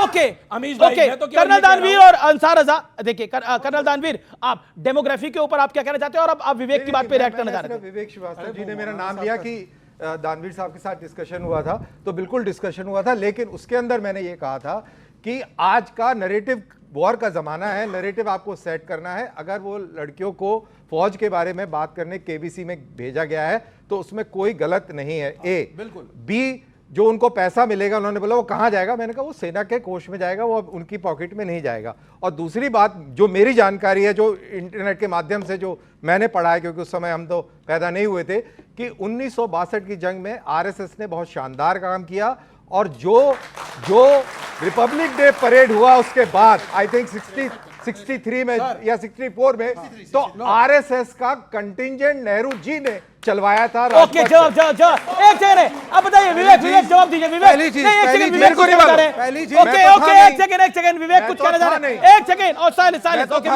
ओके ओके, कर्नल दानवीर और अंसार रजा, देखिए कर्नल दानवीर, आप डेमोग्राफी के ऊपर आप क्या कहना चाहते हैं, और अब आप विवेक की बात पे रिएक्ट करना चाह रहे थे। विवेक श्रीवास्तव जी ने मेरा नाम लिया कि दानवीर साहब के साथ डिस्कशन हुआ था, तो बिल्कुल डिस्कशन हुआ था, लेकिन उसके अंदर मैंने ये कहा था कि आज का नैरेटिव वॉर का जमाना है, नैरेटिव आपको सेट करना है। अगर वो लड़कियों को फौज के बारे में बात करने केबीसी में भेजा गया है तो उसमें कोई गलत नहीं है, ए। बिल्कुल। बी, जो उनको पैसा मिलेगा, उन्होंने बोला वो कहां जाएगा, मैंने कहा वो सेना के कोष में जाएगा, वो उनकी पॉकेट में नहीं जाएगा। और दूसरी बात, जो मेरी जानकारी है, जो इंटरनेट के माध्यम से जो मैंने पढ़ा है, क्योंकि उस समय हम तो पैदा नहीं हुए थे, कि 1962 की जंग में आरएसएस ने बहुत शानदार काम किया, और जो रिपब्लिक डे परेड हुआ उसके बाद, आई थिंक 63 में या 64 में, तो आरएसएस का कंटिंजेंट नेहरू जी ने चलवाया था। ओके, जवाब एक सेकंड, अब बताइए विवेक जवाब दीजिए। विवेक पहली चीज विवेक कुछ कहना रहे हैं। ओके एक सेकंड विवेक कुछ कहना चाह रहे हैं, एक सेकंड, और साइलेंस। ओके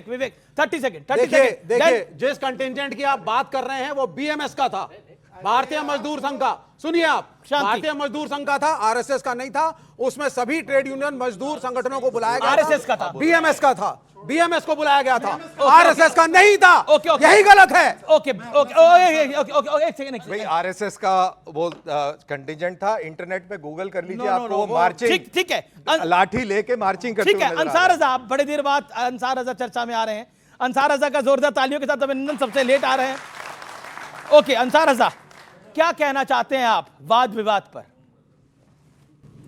विवेक 30 सेकंड। देखिए जिस कंटिंजेंट की आप बात कर रहे हैं वो बीएमएस का था, भारतीय मजदूर संघ का। सुनिए आप, भारतीय मजदूर संघ का था, आरएसएस का नहीं था। उसमें सभी ट्रेड यूनियन मजदूर संगठनों को बुलाया गया, आरएसएस का था, बीएमएस का था, बीएमएस को बुलाया गया था, आरएसएस का नहीं था। यही गलत है। ओके एक सेकंड भाई, आरएसएस का वो कंटिंजेंट था, इंटरनेट पे गूगल कर लीजिए, आपको वो मार्चिंग, ठीक है, लाठी लेके मार्चिंग करते ठीक है। अंसार रजा, आप बड़े देर बाद अंसार रजा चर्चा में आ रहे हैं। अंसार रजा का जोरदार तालियों के साथ अभिनंदन, सबसे लेट आ रहे हैं। ओके अंसार रजा, क्या कहना चाहते हैं आप वाद विवाद पर?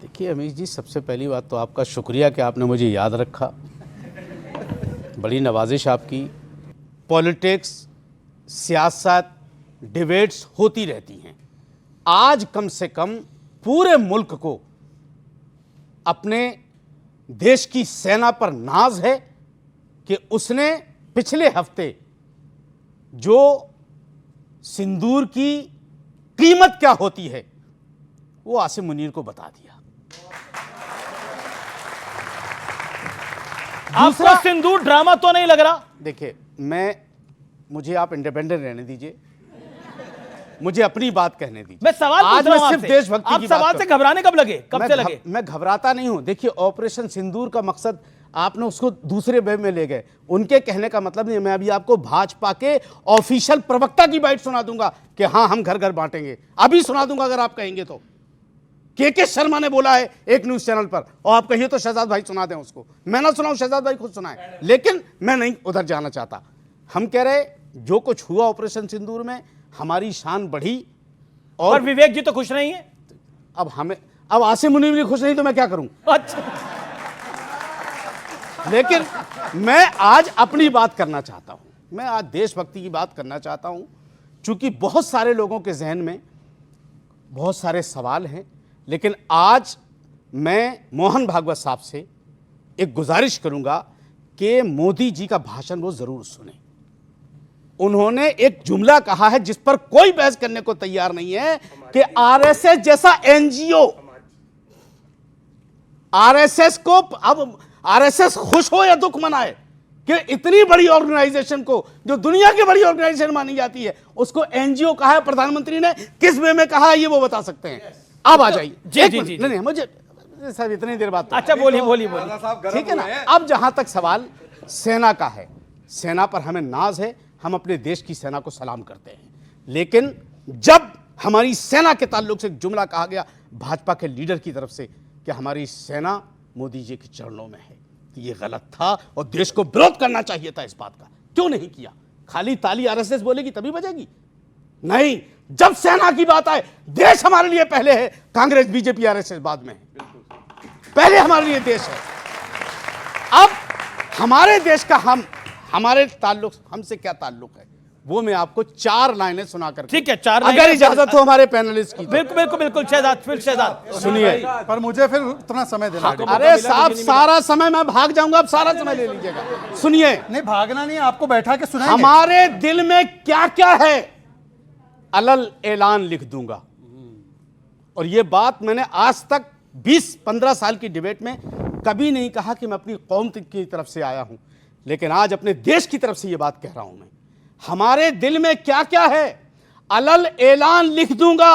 देखिए अमीश जी, सबसे पहली बात तो आपका शुक्रिया कि आपने मुझे याद रखा, बड़ी नवाजिश आपकी। पॉलिटिक्स, सियासत, डिबेट्स होती रहती हैं। आज कम से कम पूरे मुल्क को अपने देश की सेना पर नाज है कि उसने पिछले हफ्ते जो सिंदूर की कीमत क्या होती है वो आसिम मुनीर को बता दिया। आपको सिंदूर ड्रामा तो नहीं लग रहा? देखिए, मुझे आप इंडिपेंडेंट रहने दीजिए, मुझे अपनी बात कहने दीजिए। मैं सवाल आज मैं सिर्फ देशभक्ति की बात सवाल से घबराने कब लगे, कब से लगे? मैं घबराता नहीं हूं। देखिए, ऑपरेशन सिंदूर का मकसद आपने उसको दूसरे वे में ले गए। उनके कहने का मतलब नहीं, मैं अभी आपको भाजपा के ऑफिशियल प्रवक्ता की बाइट सुना दूंगा कि हाँ हम घर घर बांटेंगे, अभी सुना दूंगा अगर आप कहेंगे तो। के शर्मा ने बोला है एक न्यूज चैनल पर, और आप कहिए तो शहजाद भाई सुना दें उसको। मैं ना सुनाऊं, शहजाद भाई खुद सुनाए, लेकिन मैं नहीं उधर जाना चाहता। हम कह रहे जो कुछ हुआ ऑपरेशन सिंदूर में, हमारी शान बढ़ी। और विवेक जी तो खुश नहीं है। अब आसिम मुनीर भी खुश नहीं तो मैं क्या करूं? अच्छा, लेकिन मैं आज अपनी बात करना चाहता हूं, मैं आज देशभक्ति की बात करना चाहता हूं, क्योंकि बहुत सारे लोगों के जहन में बहुत सारे सवाल हैं। लेकिन आज मैं मोहन भागवत साहब से एक गुजारिश करूंगा कि मोदी जी का भाषण वो जरूर सुने। उन्होंने एक जुमला कहा है जिस पर कोई बहस करने को तैयार नहीं है कि आरएसएस जैसा एनजीओ, आरएसएस को, अब आरएसएस खुश हो या दुख मनाए कि इतनी बड़ी ऑर्गेनाइजेशन को, जो दुनिया की बड़ी ऑर्गेनाइजेशन मानी जाती है, उसको एनजीओ कहा है। प्रधानमंत्री ने किस वे में कहा ये वो बता सकते हैं। अब आ जाइए। जी नहीं, मुझे सर इतनी देर बात, अच्छा बोलिए। ठीक है ना। अब जहां तक सवाल सेना का है, सेना पर हमें नाज है, हम अपने देश की सेना को सलाम करते हैं। लेकिन जब हमारी सेना के ताल्लुक से एक जुमला कहा गया भाजपा के लीडर की तरफ से कि हमारी सेना मोदी जी के चरणों में है, तो ये गलत था और देश को विरोध करना चाहिए था इस बात का। क्यों नहीं किया? खाली ताली आरएसएस बोलेगी तभी बजेगी? नहीं, जब सेना की बात आए, देश हमारे लिए पहले है, कांग्रेस बीजेपी आरएसएस बाद में है। पहले हमारे लिए देश है। अब हमारे देश का हमारे ताल्लुक, हमसे क्या ताल्लुक है, वो मैं आपको 4 लाइनें सुनाकर, ठीक है, 4 अगर इजाजत हो हमारे पैनलिस्ट की। बिल्कुल शहजाद सुनिए, पर मुझे फिर उतना समय देना। अरे साहब, सारा समय मैं भाग जाऊंगा, आप सारा समय ले लीजिएगा। सुनिए, नहीं भागना नहीं, आपको बैठा के सुनाएंगे। हमारे दिल में क्या क्या है अलल ऐलान लिख दूंगा। और ये बात मैंने आज तक 20-15 साल की डिबेट में कभी नहीं कहा कि मैं अपनी कौम की तरफ से आया हूं, लेकिन आज अपने देश की तरफ से यह बात कह रहा हूं। मैं हमारे दिल में क्या क्या है अलल ऐलान लिख दूंगा,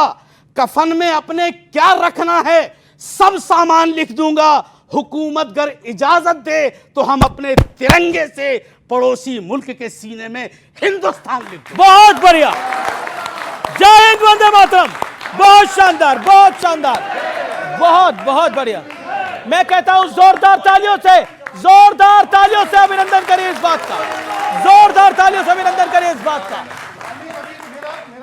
कफन में अपने क्या रखना है सब सामान लिख दूंगा। हुकूमत अगर इजाजत दे तो हम अपने तिरंगे से पड़ोसी मुल्क के सीने में हिंदुस्तान लिख देंगे। बहुत बढ़िया, जय हिंद, वंदे मातरम। बहुत शानदार, बहुत शानदार, बहुत बहुत बढ़िया। मैं कहता हूं जोरदार तालियों से, जोरदार तालियों से अभिनंदन करिए इस बात का, जोरदार तालियों से अभिनंदन करिए इस बात का।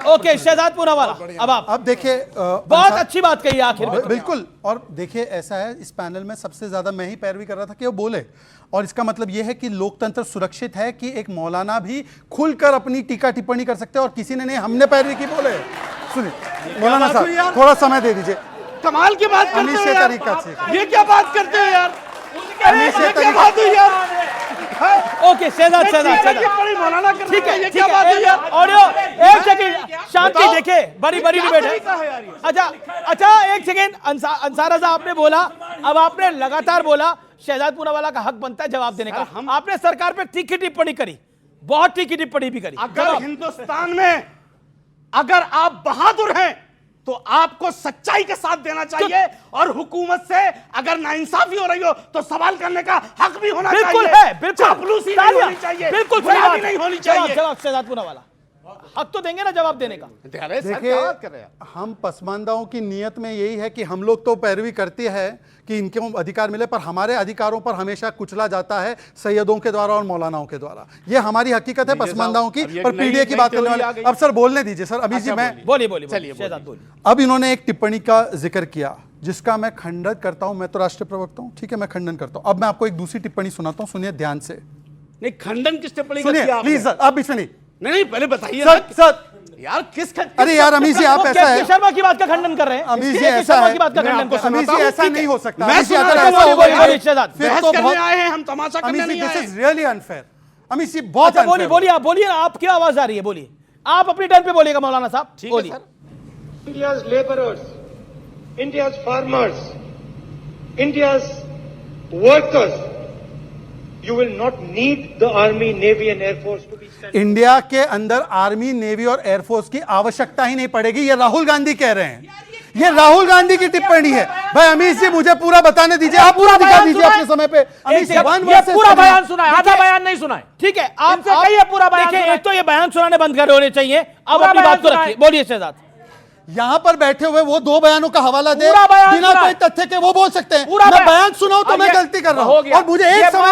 ओके, शहजाद पूनावाला, अब आप। अब देखिए बहुत अच्छी बात कही आखिर में। बिल्कुल, और देखिए ऐसा है, इस पैनल में सबसे ज्यादा मैं ही पैरवी कर रहा था कि वो बोले, और इसका मतलब यह है कि लोकतंत्र सुरक्षित है कि एक मौलाना भी खुलकर अपनी टीका टिप्पणी कर सकते हैं और किसी ने नहीं, हमने पैरवी की बोले। सुनिए मौलाना साहब, थोड़ा समय दे दीजिए। कमाल की बात करते हो यार, ये क्या बात करते हो यार, क्या बात हुई यार। ओके, शहजाद मौलाना ठीक है, ये क्या बात हुई यार। ऑडियो एक सेकंड, शांति, देखे बड़ी बड़ी डिबेट है। अच्छा एक सेकंड, अंसारा साहब आपने बोला, अब आपने लगातार बोला, शहजाद पूनावाला का हक बनता है जवाब देने का। आपने सरकार पे तीखी टिप्पणी करी, बहुत तीखी टिप्पणी भी करी। अगर हिंदुस्तान में अगर आप बहादुर हैं तो आपको सच्चाई के साथ देना चाहिए, और हुकूमत से अगर नाइंसाफी हो रही हो तो सवाल करने का हक भी होना चाहिए। बिल्कुल है, बिल्कुल, चापलूसी नहीं होनी चाहिए, बिल्कुल नहीं होनी चाहिए। जवाब शहजाद पूनावाला, हक तो देंगे ना जवाब देने का। देखिए, हम पसमानदाओं की नीयत में यही है कि हम लोग तो पैरवी करते हैं कि इनको अधिकार मिले, पर हमारे अधिकारों पर हमेशा कुचला जाता है सैयदों के द्वारा और मौलानाओं के द्वारा। ये हमारी हकीकत है पसमानदाओं की। पर पीडीए की बात करने वाले, अब सर बोलने दीजिए सर। अभी जी मैं बोलिए। अब इन्होंने एक टिप्पणी का जिक्र किया जिसका मैं खंडन करता हूं। मैं तो राष्ट्रीय प्रवक्ता हूं, ठीक है, मैं खंडन करता हूं। अब मैं आपको एक दूसरी टिप्पणी सुनाता हूं, सुनिए ध्यान से। नहीं, खंडन किस टिप्पणी सुनिए प्लीज सर, आप बीच में नहीं, पहले बताइए सर यार, किस अरे यार अमीश जी, आप ऐसा है, शर्मा की बात का खंडन कर रहे हैं। अमीश जी ऐसा है, अमीश जी ऐसा नहीं हो सकता। फिर तो बहुत आए हैं हम, तमाशा करने नहीं आए। This is really unfair. Amish ji बहुत बोलिए, बोलिए, आप बोलिए ना, आपकी आवाज आ रही है, बोलिए। आप अपनी टर्न पे बोलिएगा मौलाना साहब, बोलिए। India's laborers, India's farmers, India's workers, you will not need the army, navy and air force to be sent. India के अंदर आर्मी, नेवी और एयरफोर्स की आवश्यकता ही नहीं पड़ेगी, ये राहुल गांधी कह रहे हैं। ये राहुल गांधी की टिप्पणी है। भाई अमीश जी, मुझे पूरा बताने दीजिए, आप पूरा दिखा दीजिए अपने समय पे। अमीश जी, पूरा बयान सुना है, आधा बयान नहीं सुना है। ठीक है, आप कहिए पूरा बयान। एक तो ये बयान सुनाने बंद कर होने चाहिए, अब अपनी बात को रखिए, बोलिए शहजाद। यहां पर बैठे हुए वो दो बयानों का हवाला दे, बिना कोई तथ्य के वो बोल सकते हैं। मैं बयान सुनाऊं तो मैं गलती कर रहा हूं, और मुझे एक समय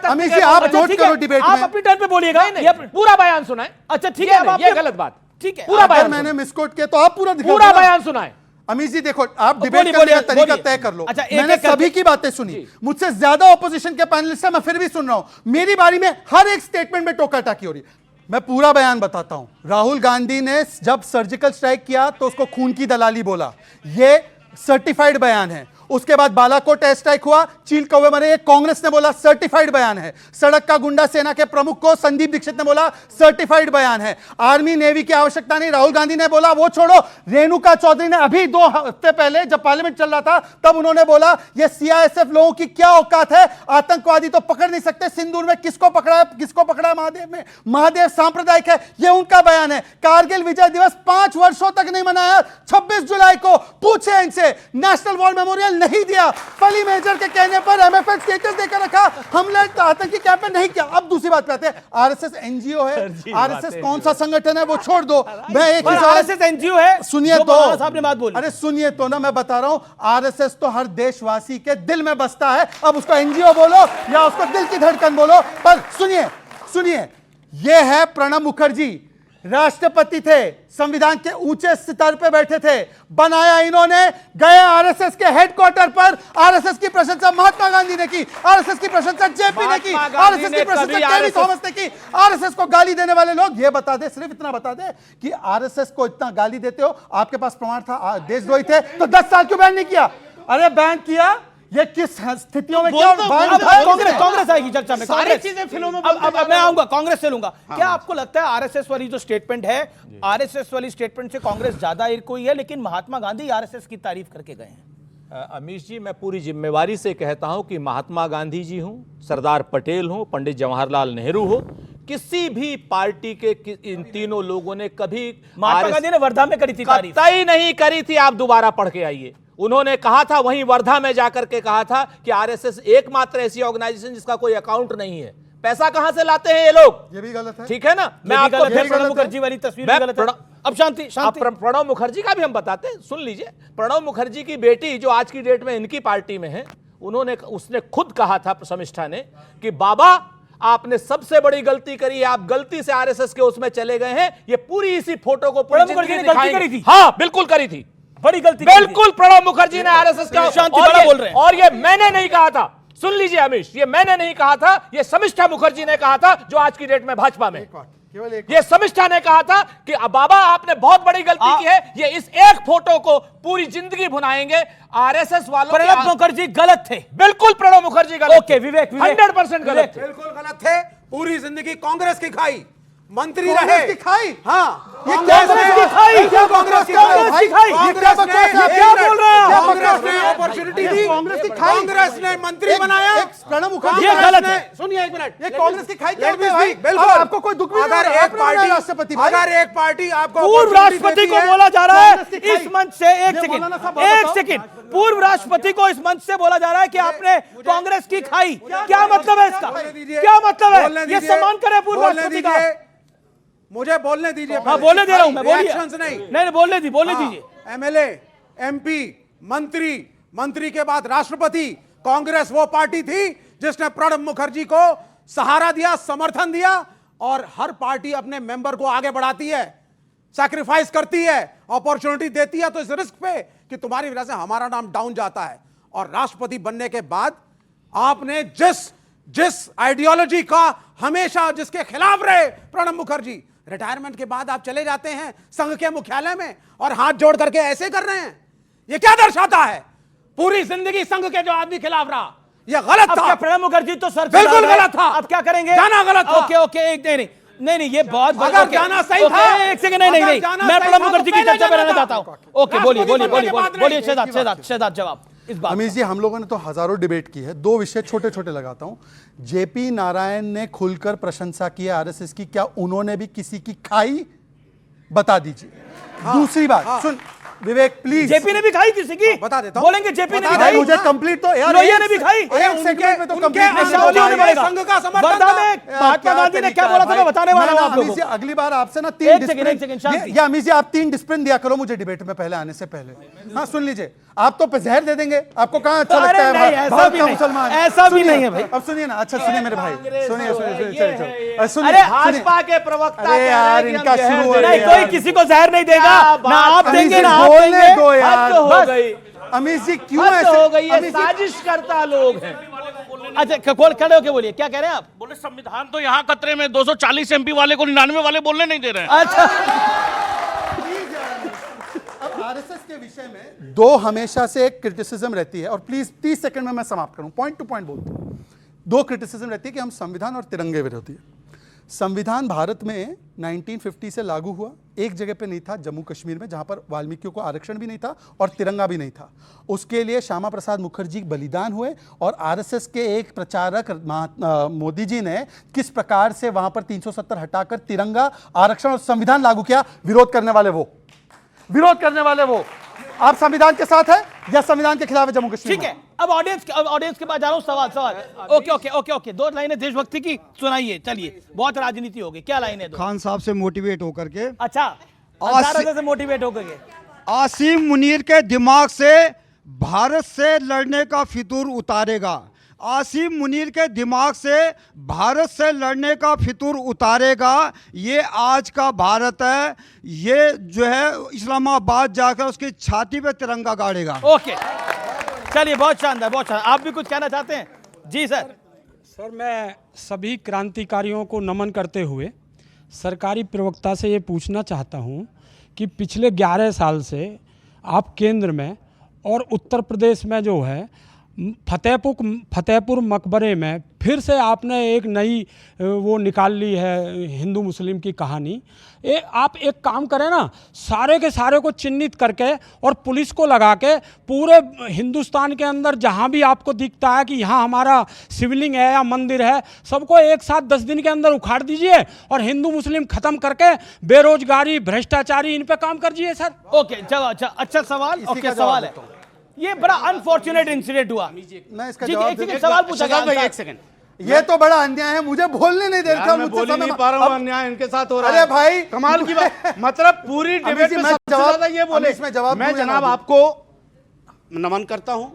अमीश जी आप नोट करो डिबेट में। आप अपनी टर्न पे बोलिएगा, पूरा बयान सुनाए। अच्छा ठीक है, ये गलत बात, ठीक है। पूरा बयान मैंने मिसकोट किया तो आप पूरा दिखाओ, पूरा बयान सुनाए। अमीश जी देखो, आप डिबेट करने का तरीका तय कर लो। मैंने सभी की बातें सुनी, मुझसे ज्यादा ऑपोजिशन के पैनलिस्ट है, मैं फिर भी सुन रहा हूं। मेरी बारी में हर एक स्टेटमेंट में टोका टाकी हो रही है। मैं पूरा बयान बताता हूं। राहुल गांधी ने जब सर्जिकल स्ट्राइक किया तो उसको खून की दलाली बोला, ये सर्टिफाइड बयान है। उसके बाद बालाकोट एयर स्ट्राइक हुआ, चील कौवे मरे, ये कांग्रेस ने बोला सर्टिफाइड बयान है। सड़क का गुंडा सेना के प्रमुख को संदीप दीक्षित ने बोला सर्टिफाइड बयान है। आर्मी नेवी की आवश्यकता नहीं, राहुल गांधी ने बोला। वो छोड़ो, रेणुका चौधरी ने अभी 2 हफ्ते पहले जब पार्लियामेंट चल रहा था तब उन्होंने बोला ये सीआईएसएफ लोगों की क्या औकात है, आतंकवादी तो पकड़ नहीं सकते। सिंदूर में किसको पकड़ा है, किसको पकड़ा है? महादेव में। महादेव सांप्रदायिक है, ये उनका बयान है। कारगिल विजय दिवस 5 वर्षों तक नहीं मनाया, 26 जुलाई को पूछे इनसे। नेशनल वॉर मेमोरियल नहीं दिया, फली मेजर के कहने पर एमएफएस स्टेटस देकर रखा, हमने आतंकी कैंप में नहीं किया। अब दूसरी बात पे आते हैं, आरएसएस एनजीओ है। आरएसएस कौन सा संगठन है वो छोड़ दो, मैं एक आरएसएस एनजीओ है। सुनिए तो, साहब ने बात बोली। अरे सुनिए तो ना, मैं बता रहा हूं, आरएसएस तो हर देशवासी के दिल में बसता है। अब उसको एनजीओ बोलो या उसको दिल की धड़कन बोलो, पर सुनिए, ये है प्रणब मुखर्जी, राष्ट्रपति थे, संविधान के ऊंचे स्तर पे बैठे थे, बनाया इन्होंने। गए आरएसएस के हेडक्वार्टर पर, आरएसएस की प्रशंसा महात्मा गांधी ने की, आरएसएस की प्रशंसा जेपी ने की, आरएसएस की प्रशंसा केरी थॉमस ने की। आरएसएस को गाली देने वाले लोग ये बता दे, सिर्फ इतना बता दे कि आरएसएस को इतना गाली देते हो, आपके पास प्रमाण था, देशद्रोही थे, तो 10 साल क्यों बैन नहीं किया? अरे बैन किया, ये किस स्थितियों में क्या? कांग्रेस आएगी चर्चा में, सारी चीजें फिल्मों में। अब मैं आऊंगा, कांग्रेस से लूंगा। क्या आपको लगता है आरएसएस वाली जो स्टेटमेंट है, आरएसएस वाली स्टेटमेंट से कांग्रेस ज्यादा कोई है, लेकिन महात्मा गांधी आरएसएस की तारीफ करके गए हैं? अमीश जी, मैं पूरी जिम्मेवारी से कहता हूं कि महात्मा गांधी जी हों, सरदार पटेल हों, पंडित जवाहरलाल नेहरू हो, किसी भी पार्टी के इन तीनों लोगों ने कभी महात्मा गांधी ने वर्धा में करी थी तारीफ, कतई नहीं करी थी। आप दोबारा पढ़ के आइए, उन्होंने कहा था वहीं वर्धा में जाकर के कहा था कि आरएसएस एकमात्र ऐसी ऑर्गेनाइजेशन जिसका कोई अकाउंट नहीं है। पैसा कहां से लाते हैं ये लोग? ये भी गलत है, ठीक है ना। मैं आपको प्रणब मुखर्जी वाली तस्वीर भी गलत है। अब शांति शांति। प्रणब मुखर्जी का भी हम बताते हैं, सुन लीजिए। प्रणब मुखर्जी की बेटी जो आज की डेट में इनकी पार्टी में है, उसने खुद कहा था शर्मिष्ठा ने कि बाबा आपने सबसे बड़ी गलती करी है, आप गलती से आरएसएस के उसमें चले गए हैं। ये पूरी इसी फोटो को प्रणब मुखर्जी ने गलती करी थी। हाँ बिल्कुल करी थी, बड़ी गलती, बिल्कुल प्रणब मुखर्जी ने आरएसएस का। बोल रहे हैं और ये मैंने नहीं कहा था, सुन लीजिए अमीश, ये मैंने नहीं कहा था, ये शर्मिष्ठा मुखर्जी ने कहा था जो आज की डेट में भाजपा में। ये शर्मिष्ठा ने कहा था कि बाबा आपने बहुत बड़ी गलती की है, ये इस एक फोटो को पूरी जिंदगी भुनाएंगे आरएसएस वालों। प्रणब मुखर्जी गलत थे, बिल्कुल प्रणब मुखर्जी गलत। ओके विवेक, 100% गलत थे, बिल्कुल गलत थे। पूरी जिंदगी कांग्रेस की खाई, मंत्री रहे की खाई। हाँ, ये कांग्रेस की खाई, क्या कांग्रेस की खाई? क्या बकवास है? क्या बोल रहे हैं आप? कांग्रेस ने अपॉर्चुनिटी दी, कांग्रेस की खाई, कांग्रेस ने मंत्री बनाया। प्रणब मुखर्जी ये गलत है। सुनिए एक मिनट, ये कांग्रेस की खाई क्या Let me है भाई? speak, बिल्कुल। आपको कोई दुख भी नहीं अगर हो रहा? एक पार्टी राष्ट्रपति भाई, अगर एक पार्टी आपको पूर्व opportunity राष्ट्रपति देती को है, बोला जा रहा है कांग्रेस की खाई। इस मंच से, एक ये मौलाना साहब सेकंड, एक बताओ। सेकंड, पूर्व राष्ट्रपति को इस मंच से बोला जा रहा है कि आपने कांग्रेस की खाई। क्या मतलब है इसका? क्या मतलब है? ये सम्मान करे पूर्व राष्ट्रपति का। मुझे बोलने दीजिए। हाँ बोलने दे रहा हूं मैं, बोलिए। Reactions नहीं, नहीं बोलने दीजिए। एमएलए, एमपी, मंत्री, मंत्री के बाद राष्ट्रपति। कांग्रेस वो पार्टी थी जिसने प्रणब मुखर्जी को सहारा दिया, समर्थन दिया, और हर पार्टी अपने मेंबर को आगे बढ़ाती है, सैक्रिफाइस करती है, अपॉर्चुनिटी देती है, तो इस रिस्क पे कि तुम्हारी वजह से हमारा नाम डाउन जाता है। और राष्ट्रपति बनने के बाद आपने जिस आइडियोलॉजी का हमेशा जिसके खिलाफ रहे प्रणब मुखर्जी, रिटायरमेंट के बाद आप चले जाते हैं संघ के मुख्यालय में और हाथ जोड़ करके ऐसे कर रहे हैं। ये क्या दर्शाता है? पूरी जिंदगी संघ के जो आदमी खिलाफ रहा, ये गलत था। प्रणब मुखर्जी तो सर बिल्कुल गलत था। अब क्या करेंगे? जाना गलत था। ओके एक नहीं, ये बहुत अगर जाना सही था, एक सेकंड, नहीं, मैं प्रणब मुखर्जी की चर्चा पे रहना चाहता हूं। ओके बोलिए शहजाद जवाब इस बात। अमीश जी, हम लोगों ने तो हजारों डिबेट की है, दो विषय छोटे छोटे लगाता हूं। जेपी नारायण ने खुलकर प्रशंसा की आरएसएस की, क्या उन्होंने भी किसी की खाई? बता दीजिए। दूसरी बात सुन विवेक प्लीज, जेपी ने भी खाई किसी की? बता देता हूं। बोलेंगे जेपी ने भी खाई, मुझे कंप्लीट तो यार, लोहिया ने भी खाई। एक सेगमेंट में तो उनके कंप्लीट संघ का समर्थन वर्धा था। में महात्मा गांधी ने क्या बोला था मैं बताने वाला हूं आप लोगों को। अगली बार आपसे ना एक सेकंड शांति। या अमीश जी आप 3 डिस्प्लिन दिया करो मुझे डिबेट में पहले आने से पहले। हाँ सुन लीजिए, आप तो जहर दे देंगे, आपको कहाँ अच्छा लगता है? ऐसा भी मुसलमान ऐसा भी नहीं है भाई। अब सुनिए ना, अच्छा सुनिए मेरे भाई, सुनिए अरे भाजपा के प्रवक्ता यार इनका शुरू नहीं, कोई किसी को जहर नहीं देगा, ना आप देंगे ना आप बोलने देंगे। दो यार। हो गई अमीश जी क्यों हद ऐसे हो गई है, साजिश करता लोग हैं। अच्छा खड़े होके बोलिए, क्या कह रहे हैं आप? बोले संविधान तो यहाँ खतरे में, 240 एमपी वाले को 99 वाले बोलने नहीं दे रहे हैं। अच्छा अब आरएसएस के विषय में दो हमेशा से एक क्रिटिसिज्म रहती है, और प्लीज 30 सेकंड में मैं समाप्त करूं, पॉइंट टू पॉइंट बोलता हूं। दो क्रिटिसिज्म रहती है कि हम संविधान और तिरंगे विरोधी है। संविधान भारत में 1950 से लागू हुआ, एक जगह पे नहीं था, जम्मू कश्मीर में, जहां पर वाल्मीकियों को आरक्षण भी नहीं था और तिरंगा भी नहीं था। उसके लिए श्यामा प्रसाद मुखर्जी बलिदान हुए, और आरएसएस के एक प्रचारक मोदी जी ने किस प्रकार से वहां पर 370 हटाकर तिरंगा, आरक्षण और संविधान लागू किया। विरोध करने वाले वो आप संविधान के साथ है या संविधान के खिलाफ है जम्मू कश्मीर? ठीक है, अब ऑडियंस के पास जा रहा हूं। सवाल ओके, दो लाइनें देशभक्ति की सुनाइए। चलिए, बहुत राजनीति हो गई, क्या लाइनें? खान साहब से मोटिवेट होकर के, अच्छा अंसार से मोटिवेट होकर के, आसिम मुनीर के दिमाग से भारत से लड़ने का फितूर उतारेगा। आसिम मुनीर के दिमाग से भारत से लड़ने का फितूर उतारेगा। ये आज का भारत है, ये जो है इस्लामाबाद जाकर उसकी छाती पे तिरंगा गाड़ेगा। ओके चलिए, बहुत शानदार। आप भी कुछ कहना चाहते हैं? जी सर। सर, मैं सभी क्रांतिकारियों को नमन करते हुए सरकारी प्रवक्ता से ये पूछना चाहता हूँ कि पिछले 11 साल से आप केंद्र में और उत्तर प्रदेश में जो है फतेहपुर मकबरे में फिर से आपने एक नई वो निकाल ली है हिंदू मुस्लिम की कहानी। आप एक काम करें ना, सारे के सारे को चिन्हित करके और पुलिस को लगा के पूरे हिंदुस्तान के अंदर जहाँ भी आपको दिखता है कि यहाँ हमारा शिवलिंग है या मंदिर है, सबको एक साथ 10 दिन के अंदर उखाड़ दीजिए और हिंदू मुस्लिम खत्म करके बेरोजगारी भ्रष्टाचारी इन पे काम कर दीजिए सर। ओके, अच्छा सवाल। ओके, सवाल है, ये बड़ा अनफॉर्चुनेट इंसिडेंट हुआ। मैं इसका एक सवाल पूछा गया। एक सेकंड, ये तो बड़ा अन्याय है, मुझे बोलने नहीं दे रहे थे। मैं बोल ही नहीं पा रहा हूं, अन्याय इनके साथ हो रहा है। अरे भाई कमाल की बात, मतलब पूरी डिबेट में सबसे ज्यादा ये बोले। इसमें जवाब मैं जनाब आपको नमन करता हूं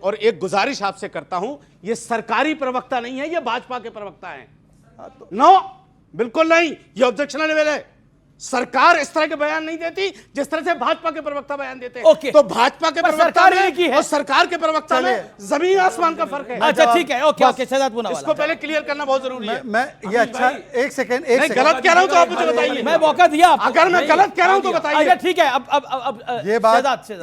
और एक गुजारिश आपसे करता हूं, ये सरकारी प्रवक्ता नहीं है, ये भाजपा के प्रवक्ता हैं। नो, बिल्कुल नहीं, ये ऑब्जेक्शनल लेवल है। सरकार इस तरह के बयान नहीं देती जिस तरह से भाजपा के प्रवक्ता बयान देते हैं। ओके, तो भाजपा के प्रवक्ता में और सरकार के प्रवक्ता में जमीन आसमान का फर्क है। अच्छा ठीक है, ओके, शहजाद पूनावाला, इसको पहले क्लियर करना बहुत जरूरी है। मैं ये अच्छा, एक सेकंड, गलत कह रहा हूं तो आप मुझे बताइए। मैं मौका दिया, अगर मैं गलत कह रहा हूं तो बताइए। ठीक है, अब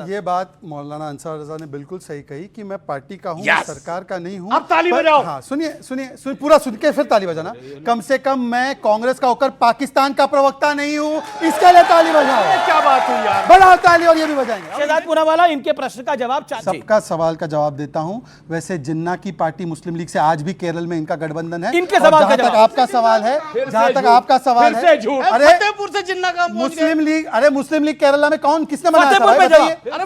ये बात मौलाना अंसार रजा ने बिल्कुल सही कही कि मैं पार्टी का हूं, सरकार का नहीं हूं। अब ताली बजाओ। हाँ, सुनिए, पूरा सुन के फिर ताली बजाना। कम से कम मैं कांग्रेस का होकर पाकिस्तान का प्रवक्ता नहीं हूं, इसके लिए ताली बजाओ। क्या बात हुई यार, बड़ा ताली, और ये भी बजाएंगे। शहजाद पूनावाला, इनके प्रश्न का जवाब चाहिए। सबका सवाल का जवाब देता हूं। वैसे जिन्ना की पार्टी मुस्लिम लीग से आज भी केरल में इनका गठबंधन है। इनके सवाल का जहां तक आपका सवाल है, अरे फतेहपुर से जिन्ना का मुस्लिम लीग, अरे मुस्लिम लीग केरला में कौन, किसने बनाया?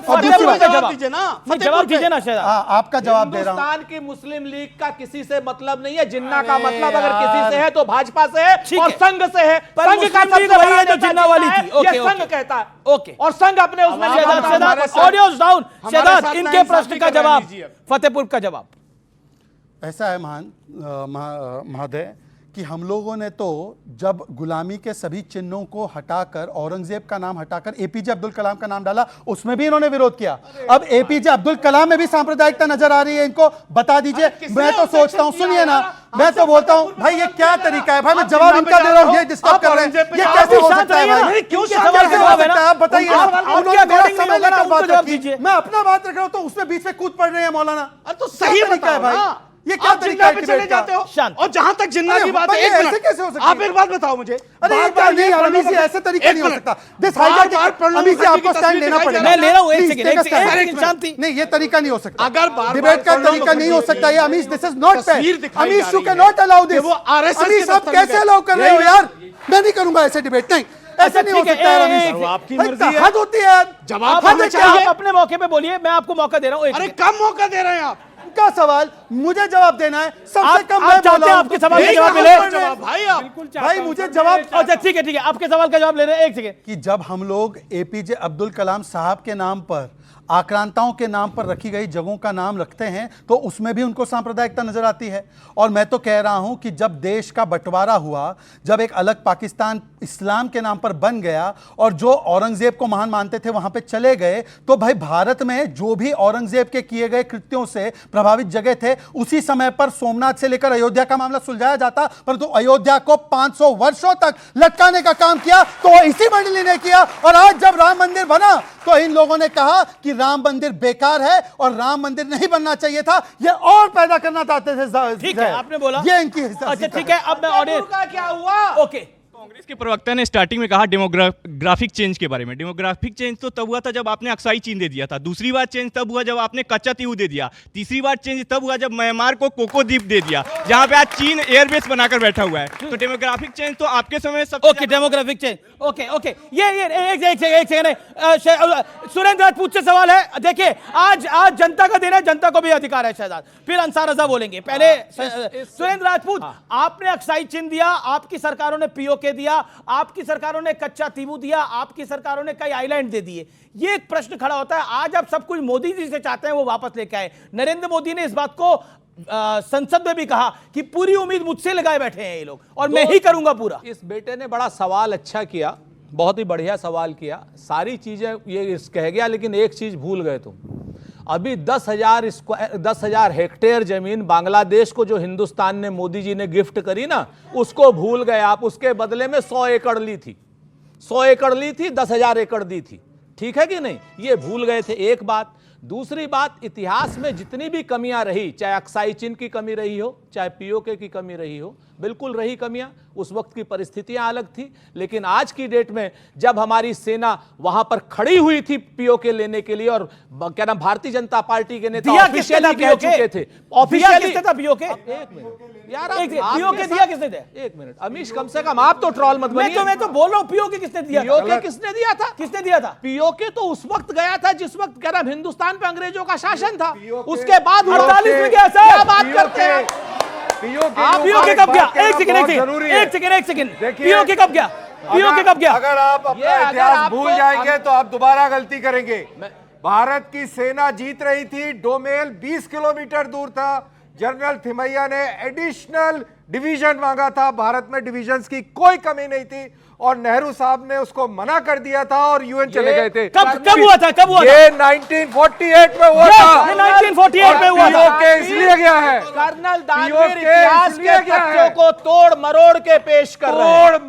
फतेहपुर पे जवाब दीजिए ना, जवाब दीजिए ना शहजाद। आपका जवाब दे रहा हूं। हिंदुस्तान की मुस्लिम लीग का किसी से मतलब नहीं है। जिन्ना का मतलब अगर किसी से है तो भाजपा से है और संघ से है। संघ का सबसे वही है जो जिन्ना वाली थी। ये संघ कहता है, ओके, और संघ अपने उसमें ऑडियोज डाउन। शहजाद, इनके प्रश्न का जवाब, फतेहपुर का जवाब। ऐसा है महोदय कि हम लोगों ने तो जब गुलामी के सभी चिन्हों को हटाकर, औरंगजेब का नाम हटाकर एपीजे अब्दुल कलाम का नाम डाला, उसमें भी इन्होंने विरोध किया। अब एपीजे अब्दुल कलाम में भी सांप्रदायिकता नजर आ रही है, इनको बता दीजिए। मैं तो सोचता हूं, सुनिए ना, मैं तो बोलता हूं भाई ये क्या तरीका है? भाई मैं जवाब इनका दे रहा हूं, ये डिस्टर्ब कर रहे हैं, ये कैसे हो सकता है भाई? क्यों आप बताइए, मैं अपना बात रख रहा हूं तो उसमें बीच में कूद पड़ रहे हैं मौलाना। तो सही तरीका है भाई, ये क्या जिन्ना पे चले जाते हो। और जहां तक जिन्ना की बात है, ऐसे कैसे हो सकता है? आप एक बात बताओ मुझे। अरे ये क्या नहीं यार, अभी से ऐसे तरीका नहीं हो सकता। दिस हाईजैक, अभी से आपको स्टैंड लेना पड़ेगा। मैं ले रहा हूं, एक सेकंड शांति। नहीं, ये तरीका नहीं हो सकता। अगर डिबेट का तरीका नहीं हो सकता। ये Amish, this is not fair. Amish, you can not allow this. वो आरएसएस अमीश, आप कैसे अलाउ कर रहे हो यार? मैं नहीं करूंगा ऐसे डिबेट, नहीं, ऐसे नहीं हो सकता यार अमीश। आपकी मर्जी है, हद होती है। जवाब आप अपने मौके पे बोलिए, मैं आपको मौका दे रहा हूं। अरे कम मौका दे रहे हैं आप। का सवाल मुझे जवाब देना है, सबसे कम मैं चाहते हैं आपके सवाल का जवाब मिले। भाई मुझे जवाब, अच्छा ठीक है, आपके सवाल का जवाब ले रहे हैं। एक सेकंड, कि जब हम लोग एपीजे अब्दुल कलाम साहब के नाम पर, आक्रांताओं के नाम पर रखी गई जगहों का नाम रखते हैं तो उसमें भी उनको सांप्रदायिकता नजर आती है। और मैं तो कह रहा हूं कि जब देश का बंटवारा हुआ, जब एक अलग पाकिस्तान इस्लाम के नाम पर बन गया और जो औरंगजेब को महान मानते थे वहां पे चले गए, तो भाई भारत में जो भी औरंगजेब के किए गए कृत्यों से प्रभावित जगह थे, उसी समय पर सोमनाथ से लेकर अयोध्या का मामला सुलझाया जाता, परंतु अयोध्या को 500 वर्षों तक लटकाने का काम किया तो इसी मंडली ने किया। और आज जब राम मंदिर बना तो इन लोगों ने कहा कि राम मंदिर बेकार है और राम मंदिर नहीं बनना चाहिए था, ये और पैदा करना चाहते थे। ठीक है, आपने बोला, ये इनकी। अच्छा ठीक है, अब मैं ऑडियो क्या हुआ। ओके, कांग्रेस के प्रवक्ता ने स्टार्टिंग में कहा डेमोग्राफिक चेंज के बारे में। डेमोग्राफिक चेंज तो तब हुआ था जब आपने अक्साई चीन दे दिया था। दूसरी बार चेंज तब हुआ जब आपने कच्चा तीऊ दे दिया। तीसरी बार चेंज तब हुआ जब म्यांमार को कोको द्वीप दे दिया, जहां पे आज चीन एयरबेस बनाकर बैठा हुआ है। तो डेमोग्राफिक चेंज तो आपके समय सब। Okay, demographic change. ओके, ये एक सेकंड, सुरेंद्र राजपूत से सवाल है। देखिए, आज जनता का दिन है, जनता को भी अधिकार है। शहजाद, फिर अंसार रजा बोलेंगे। पहले सुरेंद्र राजपूत, आपने अक्साई चीन दिया, आपकी सरकारों ने पीओके दिया, आपकी सरकारों ने कच्चा तीवू दिया, आपकी सरकारों ने कई आइलैंड दे दिए। ये एक प्रश्न खड़ा होता है, आज आप सब कुछ मोदी जी से चाहते हैं वो वापस लेके आए। नरेंद्र मोदी ने इस बात को संसद में भी कहा कि पूरी उम्मीद मुझसे लगाए बैठे हैं ये लोग और मैं ही करूंगा पूरा। इस बेटे ने बड़ा सवाल अच्छा किया, बहुत ही बढ़िया सवाल किया, सारी चीजें ये कह गया, लेकिन एक चीज भूल गए तुम। अभी 10,000 हेक्टेयर जमीन बांग्लादेश को जो हिंदुस्तान ने, मोदी जी ने गिफ्ट करी ना, उसको भूल गए आप। उसके बदले में 100 एकड़ ली थी, 100 एकड़ ली थी, 10,000 एकड़ दी थी। ठीक है कि नहीं, ये भूल गए थे। एक बात दूसरी बात, इतिहास में जितनी भी कमियां रही, चाहे अक्साई चिन्ह की कमी रही हो, चाहे पीओके की कमी रही हो, बिल्कुल रही कमियां, उस वक्त की परिस्थितियां अलग थी। लेकिन आज की डेट में जब हमारी सेना वहां पर खड़ी हुई थी पीओके लेने के लिए, और क्या नाम, भारतीय जनता पार्टी के नेता ऑफिशियली कह चुके थे, ऑफिशियली किसने था पीओके? एक मिनट यार, पीओके दिया किसने था? एक मिनट अमीश, कम से कम आप तो ट्रॉल मत बनिए। मैं तो बोल रहा हूं, पीओके किसने दिया? पीओके किसने दिया था? किसने दिया था? पीओके तो उस वक्त गया था जिस वक्त क्या नाम, हिंदुस्तान पे अंग्रेजों का शासन था। उसके बाद 48 में गया सर। क्या बात करते हैं पीओके कब गया? एक सेकंड पीओके कब गया? पीओके कब गया? अगर आप अपना इतिहास भूल जाएंगे तो आप दोबारा गलती करेंगे। भारत की सेना जीत रही थी, डोमेल 20 किलोमीटर दूर था, जनरल थिमैया ने एडिशनल डिवीजन मांगा था, भारत में डिवीजन्स की कोई कमी नहीं थी, और नेहरू साहब ने उसको मना कर दिया था और यूएन चले गए थे। कब हुआ था? ये 1948 में हुआ था। 1948 में हुआ था। पीओके इसलिए गया है, कर्नल दानवीर इतिहास के तथ्यों को तोड़ मरोड़ के पेश कर रहे हैं,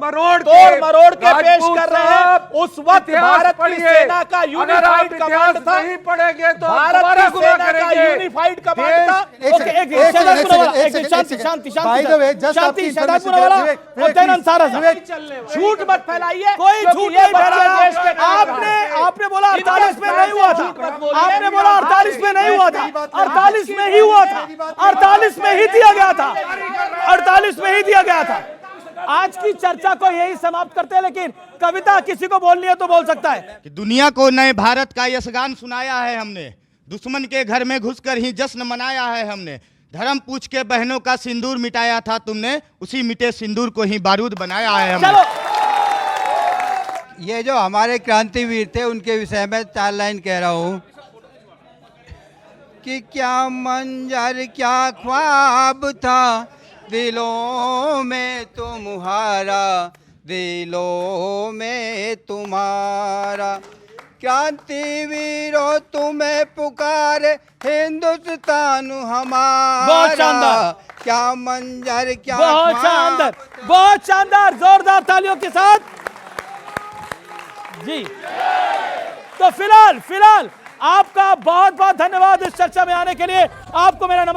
तोड़ मरोड़ के पेश कर रहे हैं। उस वक्त भारत की सेना का यूनिफाइड कमांड था, नहीं पढ़ेंगे तो भारत की सेना का यूनिफाइड कमांड था। झूठ मत फैलाइए, कोई झूठ नहीं फैलाया। आपने बोला 48 में नहीं हुआ था, आपने बोला 48 में नहीं हुआ था, 48 में ही हुआ था, 48 में ही दिया गया था, 48 में ही दिया गया था। आज की चर्चा को यही समाप्त करते हैं, लेकिन कविता किसी को बोलनी है तो बोल सकता है। कि दुनिया को नए भारत का यशगान सुनाया है हमने, दुश्मन के घर में घुसकर ही जश्न मनाया है हमने, धर्म पूछ के बहनों का सिंदूर मिटाया था तुमने, उसी मिटे सिंदूर को ही बारूद बनाया है हमने। ये जो हमारे क्रांतिवीर थे उनके विषय में 4 लाइन कह रहा हूँ कि क्या मंजर क्या ख्वाब था दिलों में तुम्हारा, दिलों में तुम्हारा, क्रांतिवीरों तुम्हें पुकारे हिंदुस्तान हमारा। बहुत शानदार, क्या मंजर क्या बहुत शानदार, बहुत शानदार, जोरदार तालियों के साथ जी। तो फिलहाल आपका बहुत बहुत धन्यवाद इस चर्चा में आने के लिए। आपको मेरा नमस्कार।